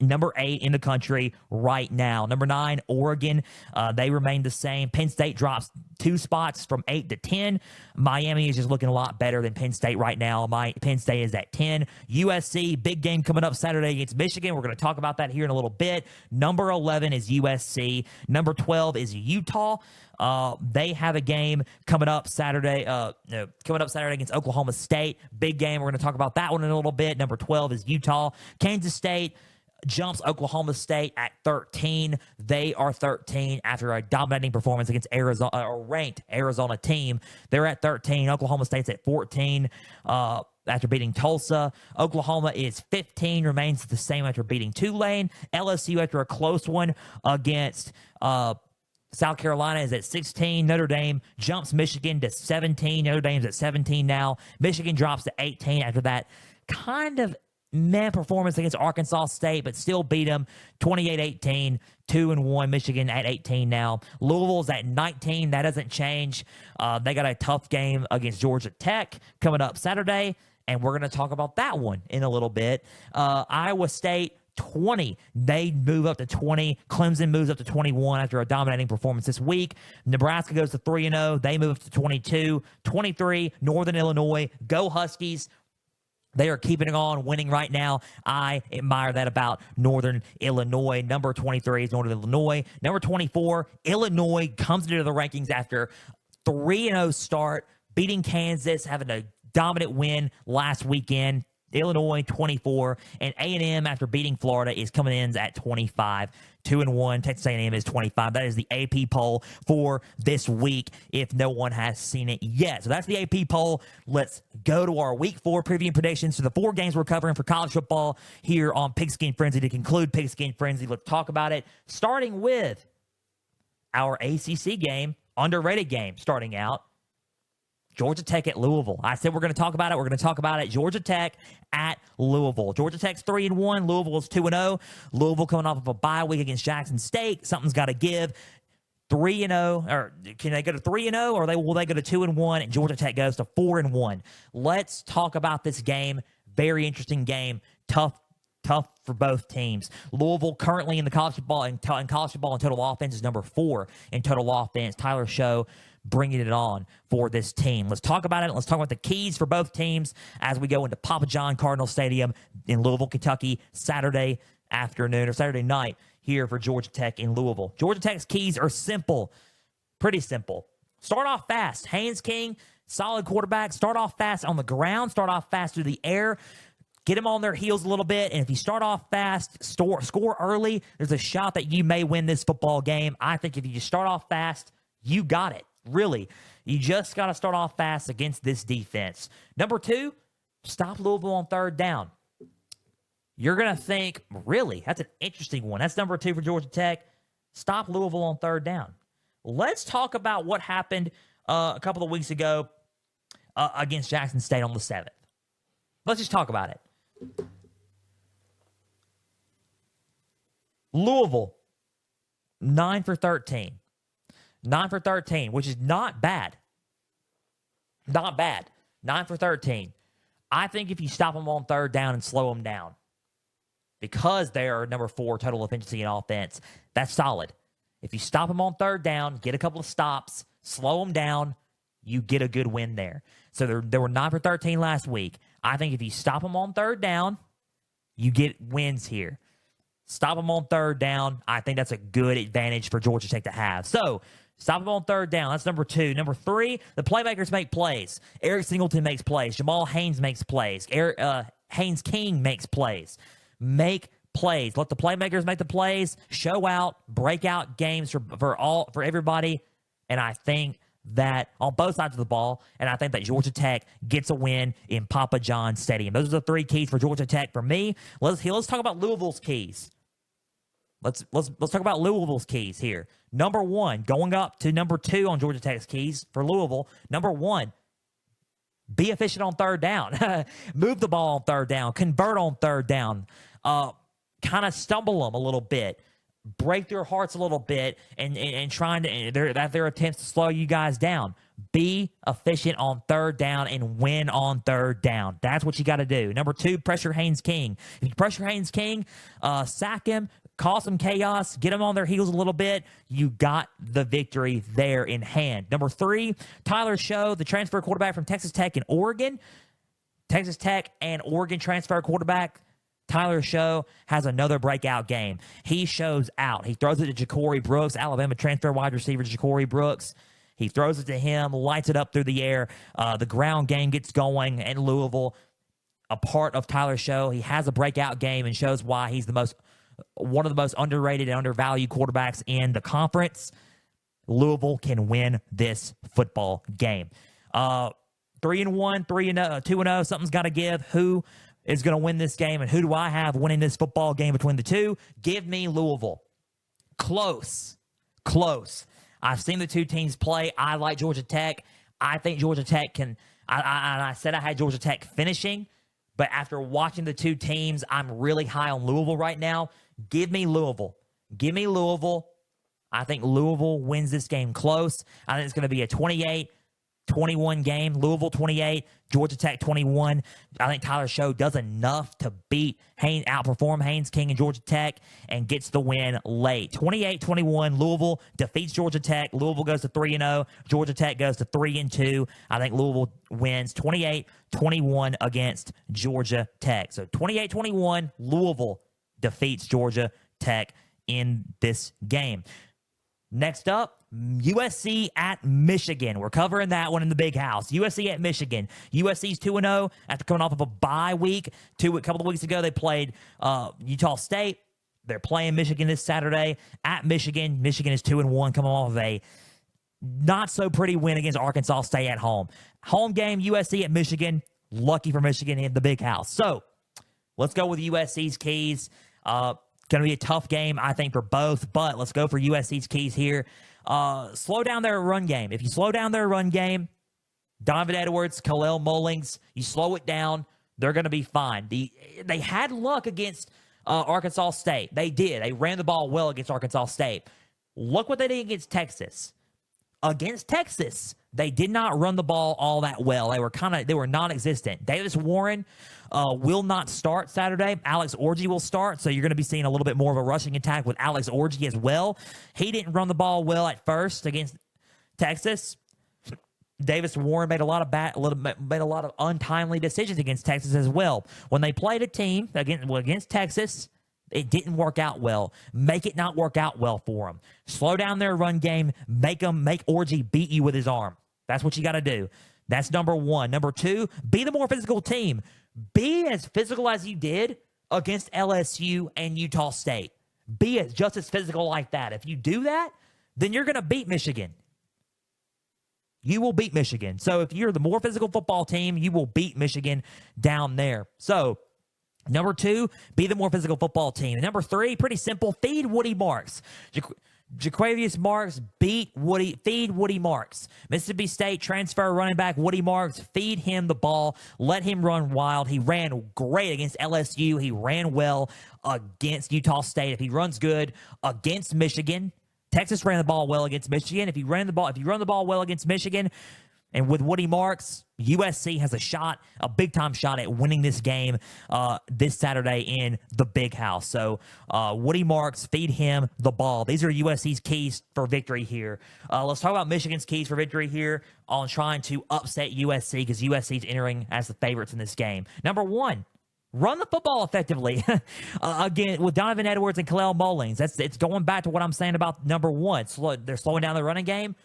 Number 8 in the country right now. Number 9, Oregon. They remain the same. Penn State drops 2 spots from 8 to 10. Miami is just looking a lot better than Penn State right now. Penn State is at 10. USC, big game coming up Saturday against Michigan. We're going to talk about that here in a little bit. Number 11 is USC. Number 12 is Utah. They have a game coming up Saturday. Against Oklahoma State. Big game. We're going to talk about that one in a little bit. Number 12 is Utah. Kansas State jumps Oklahoma State at 13. They are 13 after a dominating performance against Arizona, a ranked Arizona team. They're at 13. Oklahoma State's at 14. After beating Tulsa. Oklahoma is 15, remains the same after beating Tulane. LSU, after a close one against South Carolina, is at 16. Notre Dame jumps Michigan to 17. Notre Dame's at 17 now. Michigan drops to 18 after that kind of performance against Arkansas State, but still beat them 28-18, 2-1. Michigan at 18 now. Louisville's at 19. That doesn't change. They got a tough game against Georgia Tech coming up Saturday, and we're going to talk about that one in a little bit. Iowa State, 20. They move up to 20. Clemson moves up to 21 after a dominating performance this week. Nebraska goes to 3-0. They move up to 22. 23, Northern Illinois. Go Huskies. They are keeping it on, winning right now. I admire that about Northern Illinois. Number 23 is Northern Illinois. Number 24, Illinois comes into the rankings after 3-0 start, beating Kansas, having a dominant win last weekend. Illinois 24, and A&M after beating Florida is coming in at 25. 2-1. Texas A&M is 25. That is the AP poll for this week if no one has seen it yet. So that's the AP poll. Let's go to our week 4 preview and predictions to the 4 games we're covering for college football here on Pigskin Frenzy. To conclude Pigskin Frenzy, let's talk about it, starting with our ACC game, underrated game starting out. Georgia Tech at Louisville. I said we're going to talk about it. We're going to talk about it. Georgia Tech at Louisville. Georgia Tech's 3-1. Louisville is 2-0. Louisville coming off of a bye week against Jackson State. Something's got to give. 3-0, or can they go to 3-0, or will they go to 2-1? And Georgia Tech goes to 4-1. Let's talk about this game. Very interesting game. Tough for both teams. Louisville currently in the college football and college football and total offense is number 4 in total offense. Tyler Show bringing it on for this team. Let's talk about it. Let's talk about the keys for both teams as we go into Papa John Cardinal Stadium in Louisville, Kentucky, Saturday afternoon or Saturday night here for Georgia Tech in Louisville. Georgia Tech's keys are simple, pretty simple. Start off fast. Haynes King, solid quarterback. Start off fast on the ground. Start off fast through the air. Get them on their heels a little bit, and if you start off fast, score early, there's a shot that you may win this football game. I think if you just start off fast, you got it. Really, you just got to start off fast against this defense. Number 2, stop Louisville on third down. You're going to think, really, that's an interesting one. That's number 2 for Georgia Tech. Stop Louisville on third down. Let's talk about what happened a couple of weeks ago against Jackson State on the 7th. Let's just talk about it. Louisville, 9 for 13. 9 for 13, which is not bad. Not bad. 9 for 13. I think if you stop them on third down and slow them down, because they are number 4 total efficiency in offense, that's solid. If you stop them on third down, get a couple of stops, slow them down, you get a good win there. So they were 9 for 13 last week. I think if you stop them on third down, you get wins here. Stop them on third down. I think that's a good advantage for Georgia Tech to have. So, stop them on third down. That's number 2. Number 3, the playmakers make plays. Eric Singleton makes plays. Jamal Haynes makes plays. Haynes King makes plays. Make plays. Let the playmakers make the plays. Show out. Breakout games for everybody. And I think that on both sides of the ball, and I think that Georgia Tech gets a win in Papa John Stadium. Those are the 3 keys for Georgia Tech for me. Let's talk about Louisville's keys. Let's talk about Louisville's keys here. Number 1, going up to number 2 on Georgia Tech's keys for Louisville. Number 1, be efficient on third down. Move the ball on third down. Convert on third down. Kind of stumble them a little bit. Break their hearts a little bit and trying to their attempts to slow you guys down. Be efficient on third down and win on third down. That's what you got to do. Number 2, pressure Haynes King. If you pressure Haynes King, sack him, cause some chaos, get them on their heels a little bit, you got the victory there in hand. Number 3, Tyler Show, the transfer quarterback from Texas Tech and Oregon. Texas Tech and Oregon transfer quarterback Tyler Show has another breakout game. He shows out. He throws it to Ja'Cory Brooks, Alabama transfer wide receiver Ja'Cory Brooks. He throws it to him, lights it up through the air. The ground game gets going in Louisville. A part of Tyler Show. He has a breakout game and shows why he's one of the most underrated and undervalued quarterbacks in the conference. Louisville can win this football game. 3-1, 3-0, 2-0. Something's got to give. Who is going to win this game, and who do I have winning this football game between the two? Give me Louisville. Close. I've seen the two teams play. I like Georgia Tech. I think Georgia Tech can – I said I had Georgia Tech finishing, but after watching the two teams, I'm really high on Louisville right now. Give me Louisville. I think Louisville wins this game close. I think it's going to be a 28-21 game. Louisville 28, Georgia Tech 21. I think Tyler Show does enough to outperform Haynes King and Georgia Tech and gets the win late. 28-21, Louisville defeats Georgia Tech. Louisville goes to 3-0. Georgia Tech goes to 3-2. I think Louisville wins 28-21 against Georgia Tech. So 28-21, Louisville defeats Georgia Tech in this game. Next up, USC at Michigan. We're covering that one in the big house. USC at Michigan. USC's 2-0 after coming off of a bye week. A couple of weeks ago, they played Utah State. They're playing Michigan this Saturday at Michigan. Michigan is 2-1, coming off of a not-so-pretty win against Arkansas State at home. Home game, USC at Michigan. Lucky for Michigan in the big house. So, let's go with USC's keys. Going to be a tough game, I think, for both, but let's go for USC's keys here. Slow down their run game. If you slow down their run game, Donovan Edwards, Khalil Mullings, you slow it down, they're going to be fine. They had luck against Arkansas State. They did. They ran the ball well against Arkansas State. Look what they did against Texas. Against Texas, they did not run the ball all that well. They were non-existent. Davis Warren will not start Saturday. Alex Orji will start, so you're going to be seeing a little bit more of a rushing attack with Alex Orji as well. He didn't run the ball well at first against Texas. Davis Warren made a lot of untimely decisions against Texas as well. When they played a team against Texas, it didn't work out well. Make it not work out well for them. Slow down their run game. Make Orji beat you with his arm. That's what you got to do. That's number 1. Number 2, be the more physical team. Be as physical as you did against LSU and Utah State. Be just as physical like that. If you do that, then you're going to beat Michigan. You will beat Michigan. So if you're the more physical football team, you will beat Michigan down there. So number 2, be the more physical football team. And number 3, pretty simple, feed Woody Marks. Jaquavius Marks, feed Woody Marks. Mississippi State transfer running back Woody Marks, feed him the ball, let him run wild. He ran great against LSU. He ran well against Utah State. If he runs good against Michigan, Texas ran the ball well against Michigan. If you run the ball well against Michigan, and with Woody Marks, USC has a big-time shot at winning this game this Saturday in the Big House. So Woody Marks, feed him the ball. These are USC's keys for victory here. Let's talk about Michigan's keys for victory here on trying to upset USC, because USC's entering as the favorites in this game. Number 1, run the football effectively. Again, with Donovan Edwards and Khalil Mullings. It's going back to what I'm saying about number 1. They're slowing down the running game.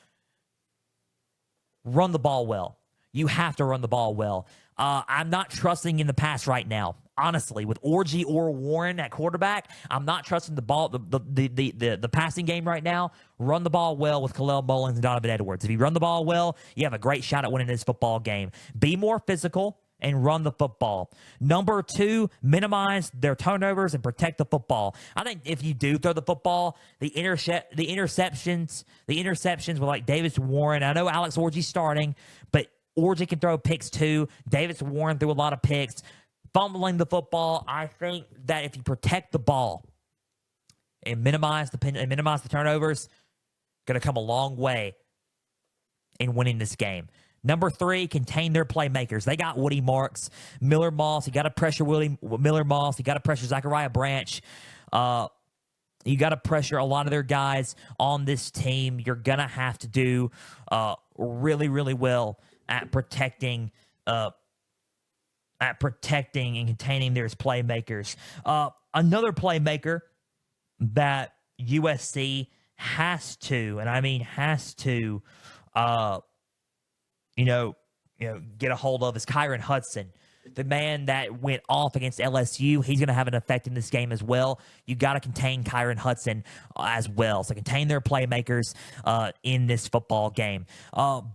Run the ball well. You have to run the ball well. I'm not trusting in the pass right now. Honestly, with Orji or Warren at quarterback, I'm not trusting the passing game right now. Run the ball well with Khalil Mullings and Donovan Edwards. If you run the ball well, you have a great shot at winning this football game. Be more physical and run the football. Number 2, minimize their turnovers and protect the football. I think if you do throw the football, the interceptions with like Davis Warren. I know Alex Orji's starting, but Orji can throw picks too. Davis Warren threw a lot of picks. Fumbling the football, I think that if you protect the ball and minimize the turnovers, going to come a long way in winning this game. Number 3, contain their playmakers. They got Woody Marks, Miller Moss. You got to pressure Miller Moss. You got to pressure Zachariah Branch. You got to pressure a lot of their guys on this team. You're going to have to do really, really well at protecting and containing their playmakers. Another playmaker that USC has to, and I mean has to, get a hold of is Kyron Hudson, the man that went off against LSU. He's going to have an effect in this game as well. You got to contain Kyron Hudson as well. So contain their playmakers in this football game.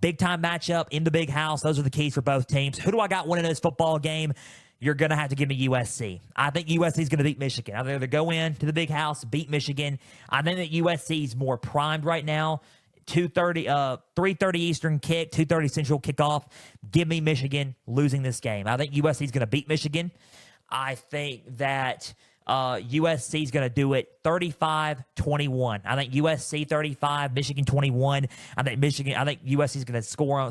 Big time matchup in the big house. Those are the keys for both teams. Who do I got winning this football game? You're going to have to give me USC. I think USC is going to beat Michigan. I think they go in to the big house, beat Michigan. I think that USC is more primed right now. 3:30 Eastern kick, 2:30 Central kickoff. Give me Michigan losing this game. I think USC is going to beat Michigan. I think that USC is going to do it 35-21. I think USC 35, Michigan 21. I think USC is going to score,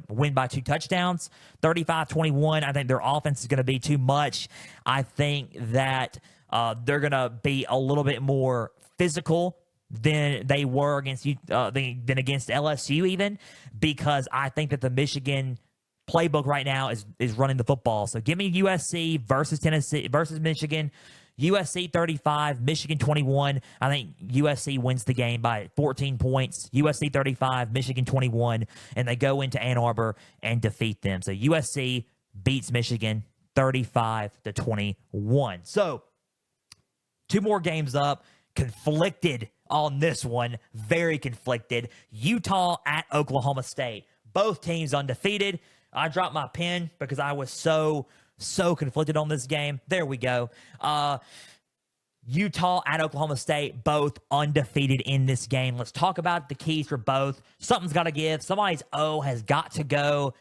win by 2 touchdowns. 35-21. I think their offense is going to be too much. I think that they're going to be a little bit more physical than they were against LSU, even, because I think that the Michigan playbook right now is running the football. So give me USC versus Michigan. USC 35, Michigan 21. I think USC wins the game by 14 points. USC 35, Michigan 21, and they go into Ann Arbor and defeat them. So USC beats Michigan 35-21. So 2 more games up. Conflicted on this one. Very conflicted. Utah at Oklahoma State. Both teams undefeated. I dropped my pen because I was so conflicted on this game. There we go. Utah at Oklahoma State, both undefeated in this game. Let's talk about the keys for both. Something's got to give. Somebody's O has got to go.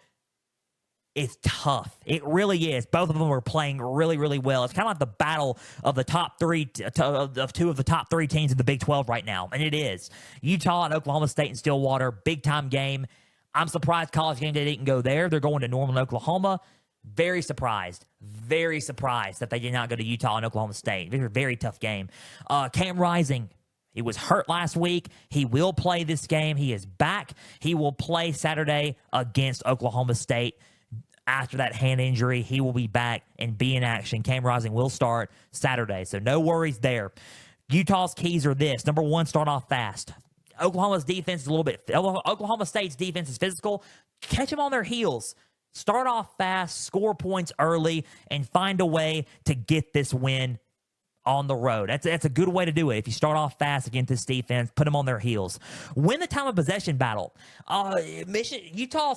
It's tough. It really is. Both of them are playing really, really well. It's kind of like the battle of the top 3 of 2 of the top 3 teams in the Big 12 right now, and it is. Utah and Oklahoma State in Stillwater, big-time game. I'm surprised College Game Day didn't go there. They're going to Norman, Oklahoma. Very surprised that they did not go to Utah and Oklahoma State. This is a very tough game. Cam Rising, he was hurt last week. He will play this game. He is back. He will play Saturday against Oklahoma State. After that hand injury, he will be back and be in action. Cam Rising will start Saturday, so no worries there. Utah's keys are this. Number 1, start off fast. Oklahoma State's defense is physical. Catch them on their heels. Start off fast, score points early, and find a way to get this win on the road. That's a good way to do it. If you start off fast against this defense, put them on their heels. Win the time of possession battle. Utah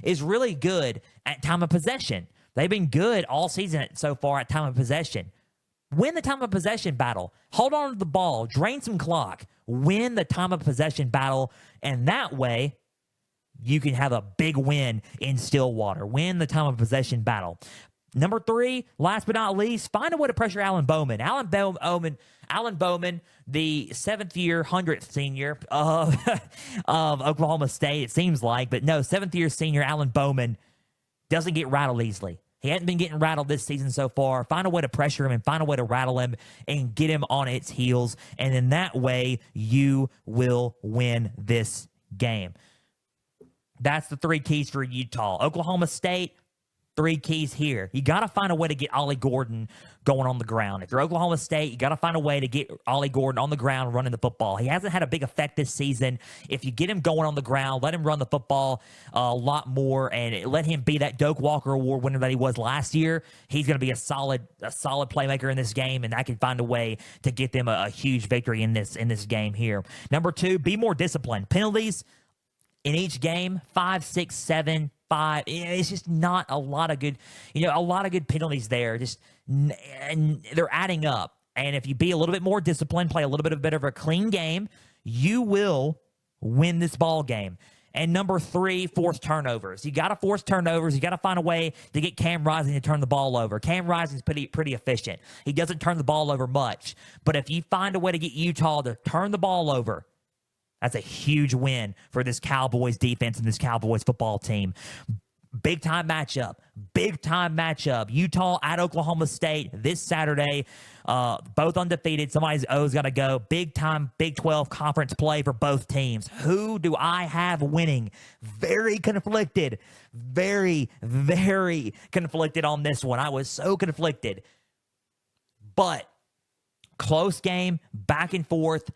is really good at time of possession. They've been good all season so far at time of possession. Win the time of possession battle. Hold on to the ball. Drain some clock. Win the time of possession battle, and that way you can have a big win in Stillwater. Win the time of possession battle. Number 3, last but not least, find a way to pressure Alan Bowman. Alan Bowman, the 7th-year, 100th senior of Oklahoma State, it seems like. But no, 7th-year senior Alan Bowman doesn't get rattled easily. He hasn't been getting rattled this season so far. Find a way to pressure him and find a way to rattle him and get him on its heels. And in that way, you will win this game. That's the 3 keys for Utah. Oklahoma State, 3 keys here. You got to find a way to get Ollie Gordon going on the ground. If you're Oklahoma State, you got to find a way to get Ollie Gordon on the ground running the football. He hasn't had a big effect this season. If you get him going on the ground, let him run the football a lot more, and let him be that Doak Walker Award winner that he was last year, he's going to be a solid playmaker in this game, and I can find a way to get them a huge victory in this game here. Number 2, be more disciplined. Penalties, in each game, 5, 6, 7, 5. It's just not a lot of good, a lot of good penalties there. And they're adding up. And if you be a little bit more disciplined, play a little bit of a clean game, you will win this ball game. And number 3, force turnovers. You got to force turnovers. You got to find a way to get Cam Rising to turn the ball over. Cam Rising's pretty efficient. He doesn't turn the ball over much. But if you find a way to get Utah to turn the ball over, that's a huge win for this Cowboys defense and this Cowboys football team. Big time matchup. Utah at Oklahoma State this Saturday. Both undefeated. Somebody's O's got to go. Big time Big 12 conference play for both teams. Who do I have winning? Very conflicted. Very, very conflicted on this one. I was so conflicted. But close game, back and forth.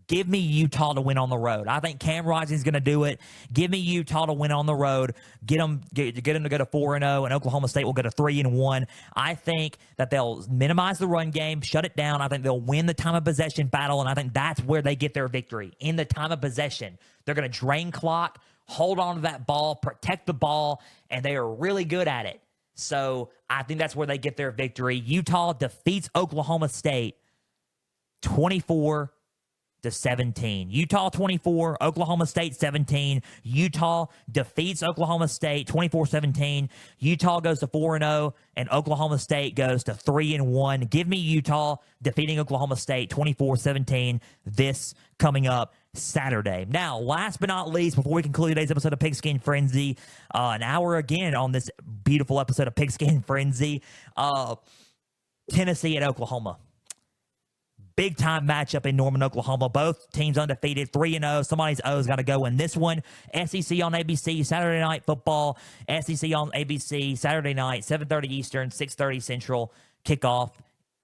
Give me Utah to win on the road. I think Cam Rising's going to do it. Give me Utah to win on the road. Get them to go to 4-0, and Oklahoma State will go to 3-1. I think that they'll minimize the run game, shut it down. I think they'll win the time of possession battle, and I think that's where they get their victory, in the time of possession. They're going to drain clock, hold on to that ball, protect the ball, and they are really good at it. So I think that's where they get their victory. Utah defeats Oklahoma State 24-17. Utah 24, Oklahoma State 17. Utah defeats Oklahoma State 24-17. Utah goes to 4-0, and Oklahoma State goes to 3-1. Give me Utah defeating Oklahoma State 24-17 this coming up Saturday. Now, last but not least, before we conclude today's episode of Pigskin Frenzy, an hour again on this beautiful episode of Pigskin Frenzy, Tennessee at Oklahoma. Big time matchup in Norman, Oklahoma. Both teams undefeated, 3-0. Somebody's O's got to go in this one. SEC on ABC, Saturday Night Football. SEC on ABC, Saturday night, 7:30 Eastern, 6:30 Central. Kickoff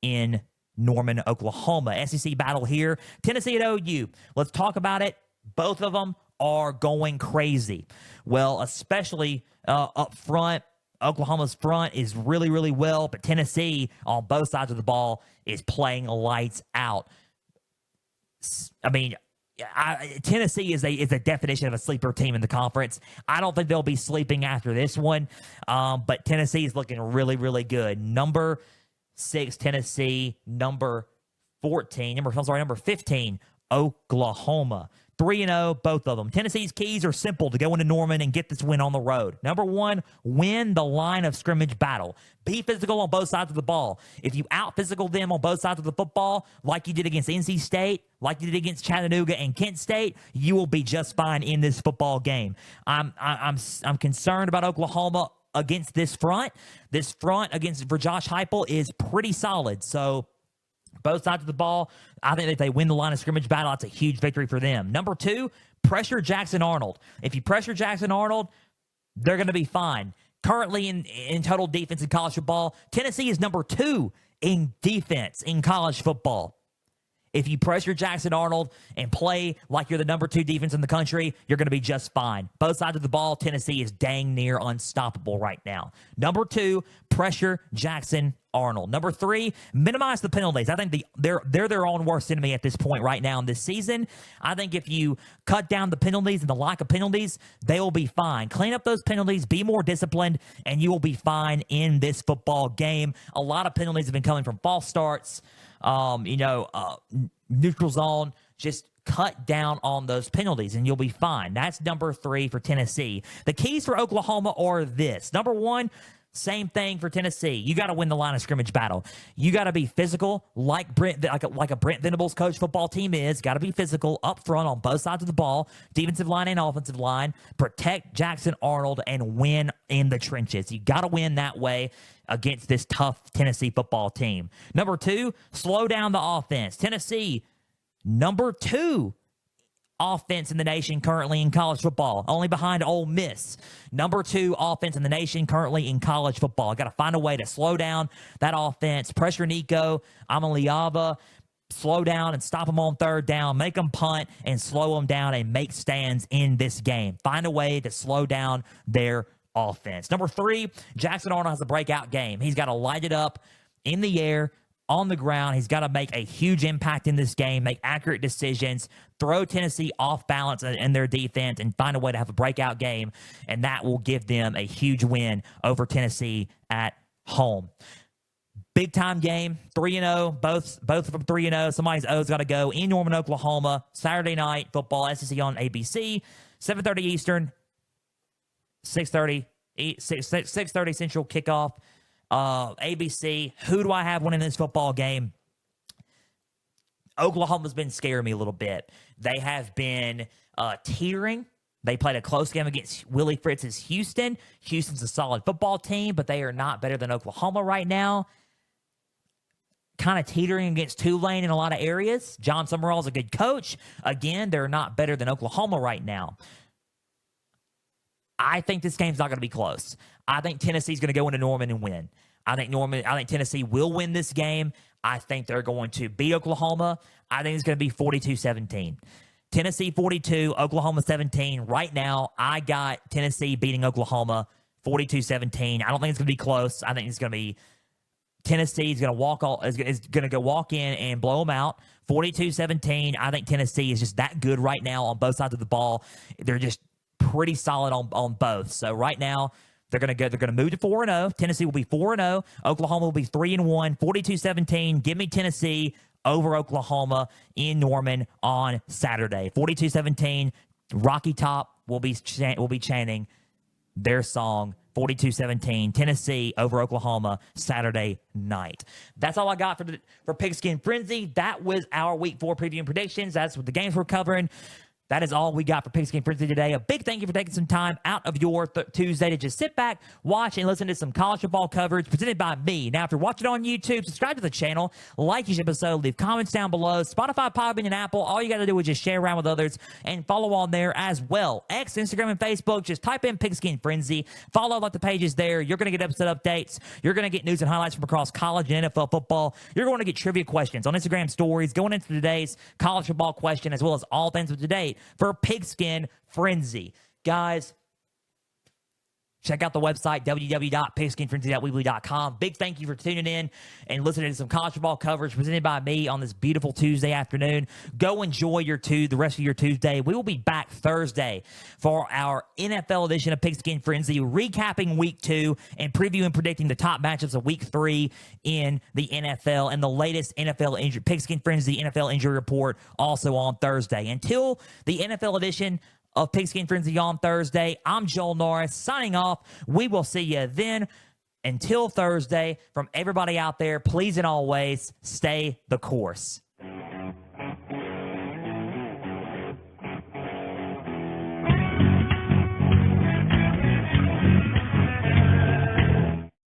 in Norman, Oklahoma. SEC battle here. Tennessee at OU. Let's talk about it. Both of them are going crazy. Well, especially up front. Oklahoma's front is really, really well, but Tennessee on both sides of the ball is playing lights out. I mean, Tennessee is a definition of a sleeper team in the conference. I don't think they'll be sleeping after this one, but Tennessee is looking really, really good. Number 6, Tennessee. Number 15, Oklahoma. 3-0, both of them. Tennessee's keys are simple to go into Norman and get this win on the road. Number 1, win the line of scrimmage battle. Be physical on both sides of the ball. If you out-physical them on both sides of the football, like you did against NC State, like you did against Chattanooga and Kent State, you will be just fine in this football game. I'm concerned about Oklahoma against this front. This front for Josh Heupel is pretty solid, so both sides of the ball, I think if they win the line of scrimmage battle, that's a huge victory for them. Number 2, pressure Jackson Arnold. If you pressure Jackson Arnold, they're going to be fine. Currently in total defense in college football, Tennessee is number 2 in defense in college football. If you pressure Jackson Arnold and play like you're the number 2 defense in the country, you're going to be just fine. Both sides of the ball, Tennessee is dang near unstoppable right now. Number 2, pressure Jackson Arnold. Number 3, minimize the penalties. I think they're their own worst enemy at this point right now in this season. I think if you cut down the penalties and the lack of penalties, they will be fine. Clean up those penalties, be more disciplined, and you will be fine in this football game. A lot of penalties have been coming from false starts, neutral zone. Just cut down on those penalties and you'll be fine. That's number 3 for Tennessee. The keys for Oklahoma are this. Number 1, same thing for Tennessee. You got to win the line of scrimmage battle. You got to be physical, like a Brent Venables coach football team is. Got to be physical up front on both sides of the ball, defensive line and offensive line. Protect Jackson Arnold and win in the trenches. You got to win that way against this tough Tennessee football team. Number 2, slow down the offense. Tennessee, number 2 offense in the nation currently in college football, only behind Ole Miss. Number 2 offense in the nation currently in college football. Got to find a way to slow down that offense, pressure Nico Amaliava, slow down and stop them on 3rd down, make them punt and slow them down and make stands in this game. Find a way to slow down their offense. Number 3, Jackson Arnold has a breakout game. He's got to light it up in the air on the ground. He's got to make a huge impact in this game, make accurate decisions, throw Tennessee off balance in their defense, and find a way to have a breakout game, and that will give them a huge win over Tennessee at home. Big time game, 3-0, both from 3-0. Somebody's O's got to go in Norman, Oklahoma. Saturday night football, SEC on ABC, 7:30 Eastern, 6:30 Central kickoff. ABC. Who do I have winning this football game? Oklahoma's been scaring me a little bit. They have been teetering. They played a close game against Willie Fritz's Houston. Houston's a solid football team, but they are not better than Oklahoma right now. Kind of teetering against Tulane in a lot of areas. John Summerall's a good coach. Again, they're not better than Oklahoma right now. I think this game's not going to be close. I think Tennessee's going to go into Norman and win. I think Tennessee will win this game. I think they're going to beat Oklahoma. I think it's going to be 42-17. Tennessee 42, Oklahoma 17. Right now, I got Tennessee beating Oklahoma 42-17. I don't think it's going to be close. I think it's going to be Tennessee's going to is going to walk in and blow them out 42-17. I think Tennessee is just that good right now on both sides of the ball. They're just pretty solid on both. So right now, they're going to move to 4-0. Tennessee will be 4-0. Oklahoma will be 3-1. 42-17. Give me Tennessee over Oklahoma in Norman on Saturday. 42-17. Rocky Top will be chanting their song 42-17. Tennessee over Oklahoma Saturday night. That's all I got for Pigskin Frenzy. That was our Week 4 preview and predictions. That's what the games we're covering. That is all we got for Pigskin Frenzy today. A big thank you for taking some time out of your Tuesday to just sit back, watch, and listen to some college football coverage presented by me. Now, if you're watching on YouTube, subscribe to the channel, like each episode, leave comments down below. Spotify, Podbean, and Apple, all you got to do is just share around with others and follow on there as well. X, Instagram, and Facebook, just type in Pigskin Frenzy. Follow the pages there. You're going to get episode updates. You're going to get news and highlights from across college and NFL football. You're going to get trivia questions on Instagram stories going into today's college football question, as well as all things of today for Pigskin Frenzy. Guys, check out the website, www.pigskinfrenzy.weebly.com. Big thank you for tuning in and listening to some college football coverage presented by me on this beautiful Tuesday afternoon. Go enjoy the rest of your Tuesday. We will be back Thursday for our NFL edition of Pigskin Frenzy, recapping Week 2 and previewing and predicting the top matchups of Week 3 in the NFL and the latest NFL injury, Pigskin Frenzy NFL injury report also on Thursday. Until the NFL edition of Pigskin Frenzy on Thursday, I'm Joel Norris signing off. We will see you then. Until Thursday, from everybody out there, please and always stay the course.